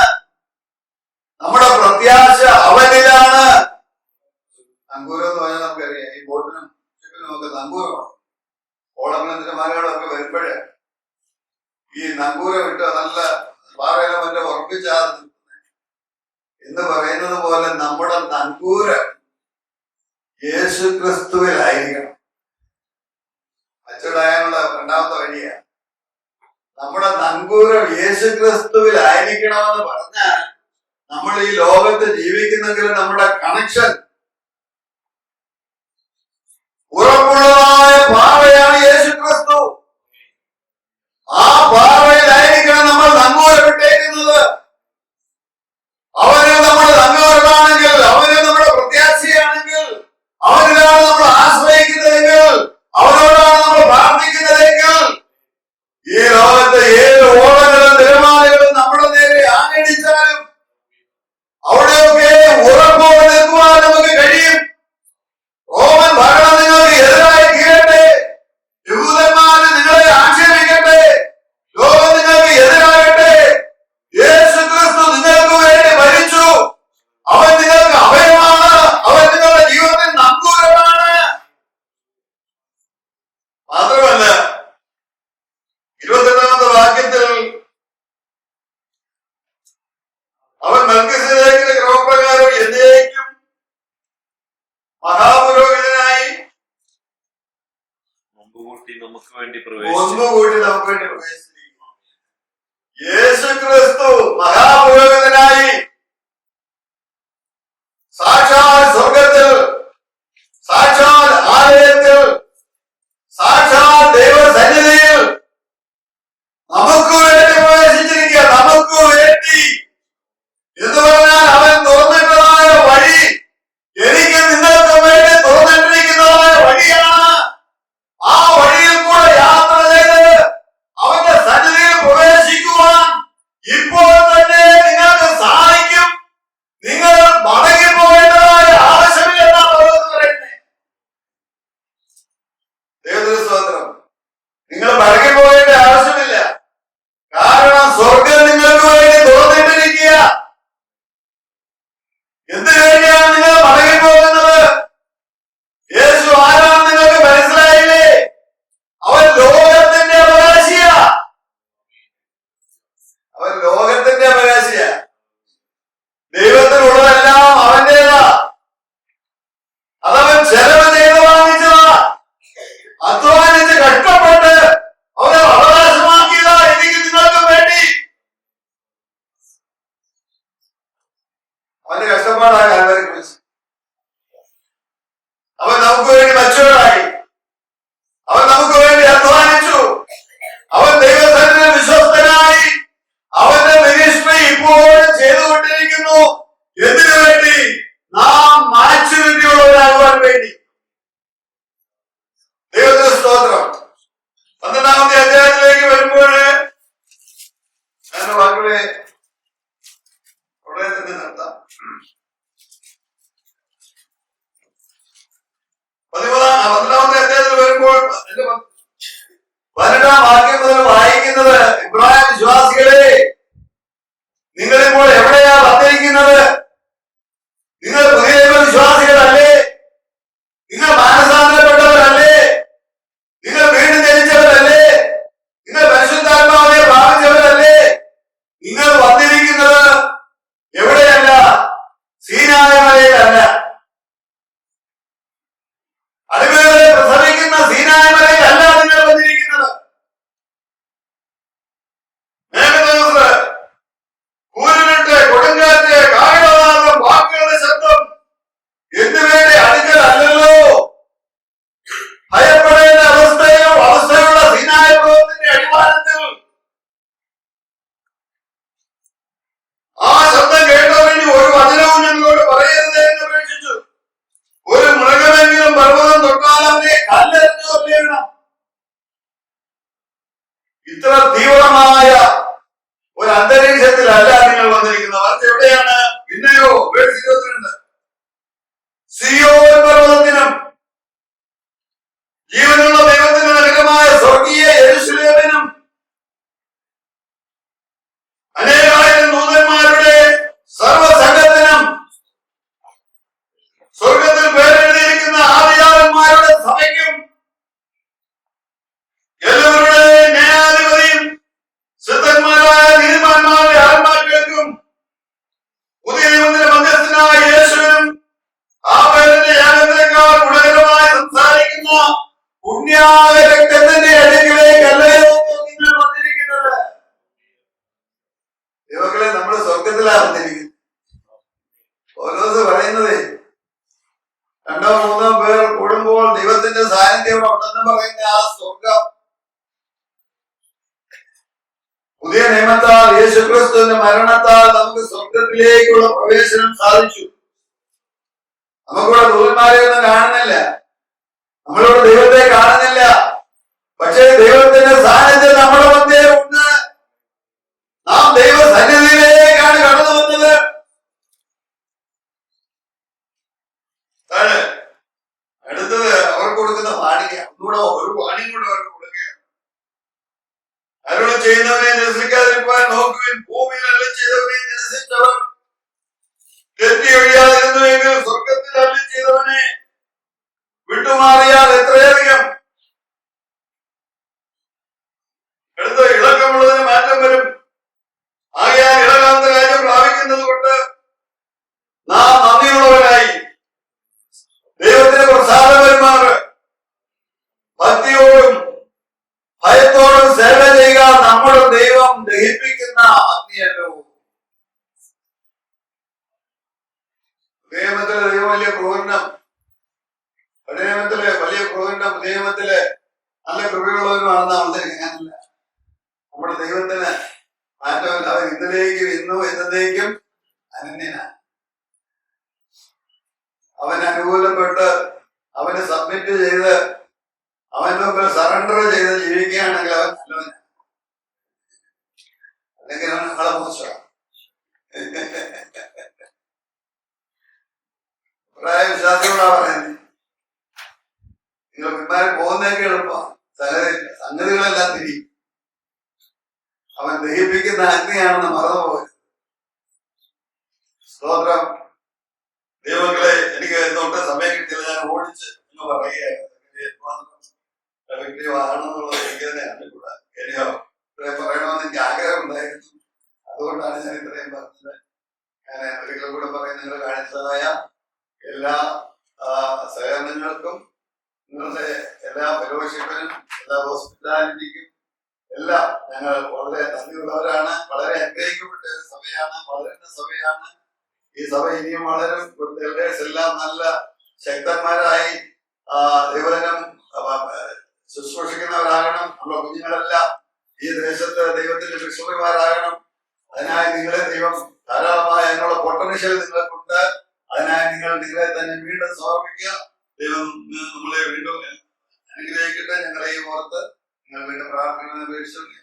നമ്മുടെ പ്രത്യാശ അവനിലാണ്. നങ്കൂരം എന്ന് പറഞ്ഞാൽ നമുക്കറിയാം, ഈ ബോട്ടിനും ഷിപ്പിനും ഒക്കെ നങ്കൂരമാണ്. ഓടമലത്തിന്റെ മലകളൊക്കെ വരുമ്പോഴേ ഈ നങ്കൂരം ഇട്ട് നല്ല പാറയിലെ മറ്റേ ഉറപ്പിച്ചാൽ എന്ന് പറയുന്നത് പോലെ നമ്മുടെ നങ്കൂരം യേശു ക്രിസ്തുവിലായിരിക്കണം. അച്ചടാനുള്ള രണ്ടാമത്തെ വഴിയാണ്. നമ്മുടെ നങ്കൂരം യേശു ക്രിസ്തുവിലായിരിക്കണമെന്ന് പറഞ്ഞാൽ നമ്മൾ ഈ ലോകത്ത് ജീവിക്കുന്നെങ്കിൽ നമ്മുടെ കണക്ഷൻ ഉറപ്പുള്ളതായ പാറയാണ് യേശു ക്രിസ്തു. ആ പാറയിലായിരിക്കണം നമ്മൾ നങ്കൂരമിട്ടേക്കുന്നത്. അവന് നമ്മുടെ നങ്കൂരമാണെങ്കിൽ, അവന് നമ്മുടെ പ്രത്യാശയാണെങ്കിൽ, അവനിലാണ് നമ്മൾ ആശ്രയിക്കുന്നതെങ്കിൽ, അവനോടാണ് നമ്മൾ പ്രാർത്ഥിക്കുന്നതെങ്കിൽ, ഈ ലോകത്തെ ഏത് ഓളങ്ങളും തിരമാലകളും നമ്മുടെ നേരെ ആഞ്ഞടിച്ചാലും അവിടെയൊക്കെ ഉറപ്പോടെ നിൽക്കുവാൻ നമുക്ക് കഴിയും. റോമൻ ഭരണം നിങ്ങൾക്ക് എതിരായി തീരട്ടെ, യഹൂദന്മാര് നിങ്ങളെ ആക്ഷേപിക്കട്ടെ, ലോകം നിങ്ങൾക്ക് എതിരാകട്ടെ, യേശു ക്രിസ്തു നിങ്ങൾക്ക് വേണ്ടി മരിച്ചു. അവൻ നിങ്ങൾക്ക് അഭയമാണ്, അവൻ നിങ്ങളുടെ ജീവിതത്തിൽ നങ്കൂരമാണ്. മാത്രമല്ല 28ാമത്തെ വാക്യത്തിൽ അവൻ മെൽക്കിസേദെക്കിന്റെ ക്രമപ്രകാരം എന്നേക്കും മഹാപുരോഹിതനായി മുമ്പുകൂട്ടി നമുക്ക് വേണ്ടി പ്രവേശിച്ചിരിക്കുന്നു. യേശു ക്രിസ്തു മഹാപുരോഹിതനായി സാക്ഷാൽ സ്വർഗത്തിൽ, സാക്ഷാൽ ആലയത്തിൽ, സാക്ഷാൽ ദൈവസന്നിധിയിൽ നമുക്ക് വേണ്ടി പ്രവേശിച്ചിരിക്കുക. നമുക്ക് വേണ്ടി എന്ന് പറഞ്ഞാൽ അവൻ തുറന്നിട്ടതായ വഴി എനിക്ക് നിങ്ങൾക്ക് വേണ്ടി തുറന്നിട്ടിരിക്കുന്നതായ വഴിയാണ്. ആ വഴിയിൽ കൂടെ യാത്ര ചെയ്ത് അവന്റെ സന്നിധിയിൽ പ്രവേശിക്കുവാൻ ഇപ്പോൾ തന്നെ നിങ്ങൾക്ക് സാധിക്കും. നിങ്ങൾ മടങ്ങി പോകേണ്ടതായ ആവശ്യമില്ലെന്നാണ് പറയുന്നത്. ദൈവത്തിന്റെ സ്തോത്രം. നിങ്ങൾ മടങ്ങി പോകേണ്ട ആവശ്യമില്ല. കാരണം സ്വർഗം നിങ്ങൾക്ക് വേണ്ടി തുറന്നിട്ടിരിക്കുക. എന്ത് കഴിഞ്ഞാണ് നിങ്ങൾ മടങ്ങി പോകുന്നത്? യേശു ആരാണെന്ന് നിങ്ങൾക്ക് മനസ്സിലായില്ലേ? അവൻ ലോകത്തിന്റെ അവകാശിയാ. അവൻ ലോകത്തിന്റെ അവകാശിയാ. ദൈവത്തിനുള്ളതെല്ലാം അവന്റേതാ. അതവൻ ചെലവ് ചെയ്ത് വാങ്ങിച്ചതാ. അധ്വാനിച്ച് കഷ്ടപ്പെട്ട് അവനെ അവകാശമാക്കിയതാ എനിക്ക് നിങ്ങൾക്ക് വേണ്ടി. അവന്റെ കഷ്ടപ്പാടായ കാൽവരിയെ കുറിച്ച് അവൻ നമുക്ക് വേണ്ടി മച്ചുവരായി. അവൻ നമുക്ക് വേണ്ടി അധ്വാനിച്ചു. അവൻ ദൈവസന്നിധിയിൽ വിശ്വസ്തനായി അവന്റെ മിനിസ്ട്രി ഇപ്പോഴും ചെയ്തുകൊണ്ടിരിക്കുന്നു. എന്തിനു വേണ്ടി? നാം മാച്ചുരിറ്റിയുള്ളവരാകുവാൻ വേണ്ടി. ദൈവത്തിന്റെ സ്തോത്രം. 12ാമത്തെ അധ്യായത്തിലേക്ക് വരുമ്പോൾ അതിന്റെ വാക്കുകളെ ഉടനെ തന്നെ നിർത്താം. 12ാമത്തെ അധ്യായത്തിൽ വരുമ്പോൾ 12ാം വാക്യം മുതൽ വായിക്കുന്നത്, ഇബ്രാഹിം വിശ്വാസികളെ, നിങ്ങളിപ്പോൾ എവിടെയാ വന്നിരിക്കുന്നത്? നിങ്ങൾ പുതിയ വിശ്വാസികളല്ലേ? നിങ്ങൾ മാനസാന്തരപ്പെട്ടവരല്ലേ? നിങ്ങൾ വീണ്ടും ജനിച്ചവരല്ലേ? നിങ്ങൾ പരിശുദ്ധാത്മാവിനെ പ്രാപിച്ചവരല്ലേ? നിങ്ങൾ വന്നിരിക്കുന്നത് എവിടെയല്ല? സീനായ മലയിലല്ല. അടിമകളെ പ്രസവിക്കുന്ന കല്ലെറിഞ്ഞു കൊല്ലണം. ഇത്ര തീവ്രമായ ഒരു അന്തരീക്ഷത്തിലല്ല നിങ്ങൾ വന്നിരിക്കുന്നത്. മറിച്ച് എവിടെയാണ്? പിന്നെയോ വേഴ്സ് 22, സിയോൻ പർവ്വതത്തിനും ജീവനുള്ള ദൈവത്തിന്റെ നഗരമായ സ്വർഗീയ യെരൂശലേമിനും അനേകായിരം ദൂതന്മാരുടെ സർവ്വസംഘത്തിനും സ്വർഗത്തിൽ പേരെഴുതിയിരിക്കുന്ന ആദിജാതന്മാരുടെ സഭയ്ക്കും എല്ലാവരുടെ ന്യായാധിപതിയും സിദ്ധന്മാരായ നീതിമാന്മാരുടെ ആത്മാക്കൾക്കും പുതിയ നിയമത്തിന്റെ മധ്യസ്ഥനായ യേശുവിനും ആ പേരിന്റെ യാഗത്തിനേക്കാൾ ഗുണകരമായി സംസാരിക്കുന്ന പുണ്യാരക്തത്തിന്റെ അടുക്കിലേക്കല്ലയോ നിങ്ങൾ വന്നിരിക്കുന്നത്? ദൈവങ്ങളെ, നമ്മൾ സ്വർഗത്തിലാണ് വന്നിരിക്കുന്നത്. പൗലോസ് പറയുന്നതേ, 2 or 3 പേർ കൂടുമ്പോൾ ദൈവത്തിന്റെ സാന്നിധ്യം ഉണ്ടെന്ന് പറയുന്ന ആ സ്വർഗം പുതിയ നിയമത്താൽ യേശുക്രിസ്തുവിന്റെ മരണത്താൽ നമുക്ക് സ്വർഗത്തിലേക്കുള്ള പ്രവേശനം സാധിച്ചു. നമുക്കിവിടെ ദൂതന്മാരെ ഒന്നും കാണുന്നില്ല, നമ്മളിവിടെ ദൈവത്തെ കാണുന്നില്ല. പക്ഷേ ദൈവത്തിന്റെ സാന്നിധ്യം നമ്മുടെ മധ്യേ ഉണ്ട്. നാം ദൈവ സന്നിധിയിലേക്കാണ് കടന്നു വന്നത്. അടുത്തത് അവർക്ക് കൊടുക്കുന്ന വാണിക, ഒന്നുകൂടെ ഒരു വാണിയും കൂടെ അവർക്ക് കൊടുക്കുകയാണ്. അരുളി ചെയ്യുന്നവനെ നിരസിക്കാതിരിക്കാൻ നോക്കുവിൻ. ഭൂമിയിൽ അരുളി ചെയ്തവനെ നിരസിച്ചവർ തെറ്റി ഒഴിയാതിരുന്നുവെങ്കിൽ സ്വർഗത്തിൽ അരുളി ചെയ്തവനെ വിട്ടുമാറിയാൽ എത്രയധികം. അടുത്ത ഇളക്കമുള്ളതിന് മാറ്റം വരും. ആകയാൽ ഇളകാത്ത കാര്യം പ്രാപിക്കുന്നത് കൊണ്ട് നാം നന്ദിയുള്ളവരായി ദൈവത്തിന് പ്രസാദം പെരുമാറ്. ഭക്തിയോടും ഭയത്തോടും സേവ ചെയ്യുക. നമ്മുടെ ദൈവം ദഹിപ്പിക്കുന്ന അഗ്നിയല്ലോ. നിയമത്തിലെ ദൈവം വലിയ ക്രൂരനം, നിയമത്തിലെ വലിയ ക്രൂരനം, നിയമത്തിലെ നല്ല കൃപയുള്ളവരുമാണെന്ന് അവതരിക്കാനില്ല. നമ്മുടെ ദൈവത്തിന് മാറ്റമില്ല. അവൻ ഇന്നലേക്കും ഇന്നും എന്നേക്കും അനന്യനാണ്. അവൻ അനുകൂലപ്പെട്ട് അവന് സബ്മിറ്റ് ചെയ്ത് അവന്റെ മുമ്പിൽ സറണ്ടർ ചെയ്ത് ജീവിക്കുകയാണെങ്കിൽ അവൻ നല്ലവനാണ്. അല്ലെങ്കിൽ അവൻ നമ്മളെ മോശമാണ്. വിശ്വാസികളാ പറയുന്നത്, നിങ്ങൾ പിന്മാരി പോകുന്നതൊക്കെ എളുപ്പമാണ്, സംഗതികളെല്ലാം തിരിയും. അവൻ ദഹിപ്പിക്കുന്ന അഗ്നിയാണെന്ന് മറന്നുപോകരുത്. സ്തോത്രം. ദൈവങ്ങളെ, എനിക്ക് തൊട്ട് സമയം കിട്ടിയില്ല, ഞാൻ ഓടിച്ച് എന്ന് പറയുകയാണ്. ആണെന്നുള്ളത് എനിക്ക് തന്നെ അറിഞ്ഞുകൂടാ. എനിക്കോ ഇത്രയും പറയണമെന്ന് എനിക്ക് ആഗ്രഹം ഉണ്ടായിരുന്നു. അതുകൊണ്ടാണ് ഞാൻ ഇത്രയും പറഞ്ഞത്. ഞാൻ ഒരിക്കലും കൂടെ പറയും, നിങ്ങൾ കാണിച്ചതായ എല്ലാ സഹകരണങ്ങൾക്കും, നിങ്ങളുടെ എല്ലാ ഫെലോഷിപ്പിനും, എല്ലാ ഹോസ്പിറ്റാലിറ്റിക്കും എല്ലാം ഞങ്ങൾ വളരെ നന്ദിയുള്ളവരാണ്. വളരെ അനുഗ്രഹിക്കപ്പെട്ട ഒരു സഭയാണ്, വളരുന്ന സഭയാണ്. ഈ സഭ ഇനിയും വളരും. എൽഡേഴ്സ് എല്ലാം നല്ല ശക്തന്മാരായി ദൈവജനം ശുശ്രൂഷിക്കുന്നവരാകണം. നമ്മുടെ കുഞ്ഞുങ്ങളെല്ലാം ഈ ദേശത്ത് ദൈവത്തിന്റെ മിഷണറിമാരാകണം. അതിനായി നിങ്ങളെ ദൈവം ധാരാളമായ അതിനുള്ള പൊട്ടൻഷ്യൽ നിങ്ങൾക്കുണ്ട്. അതിനായി നിങ്ങളെ തന്നെ വീണ്ടും സമർപ്പിക്കുക. ദൈവം നമ്മളെ വീണ്ടും അനുഗ്രഹിക്കട്ടെ. ഞങ്ങളെ ഈ ഓർത്ത് നിങ്ങൾ വീണ്ടും പ്രാർത്ഥിക്കണമെന്ന് അപേക്ഷിച്ചു.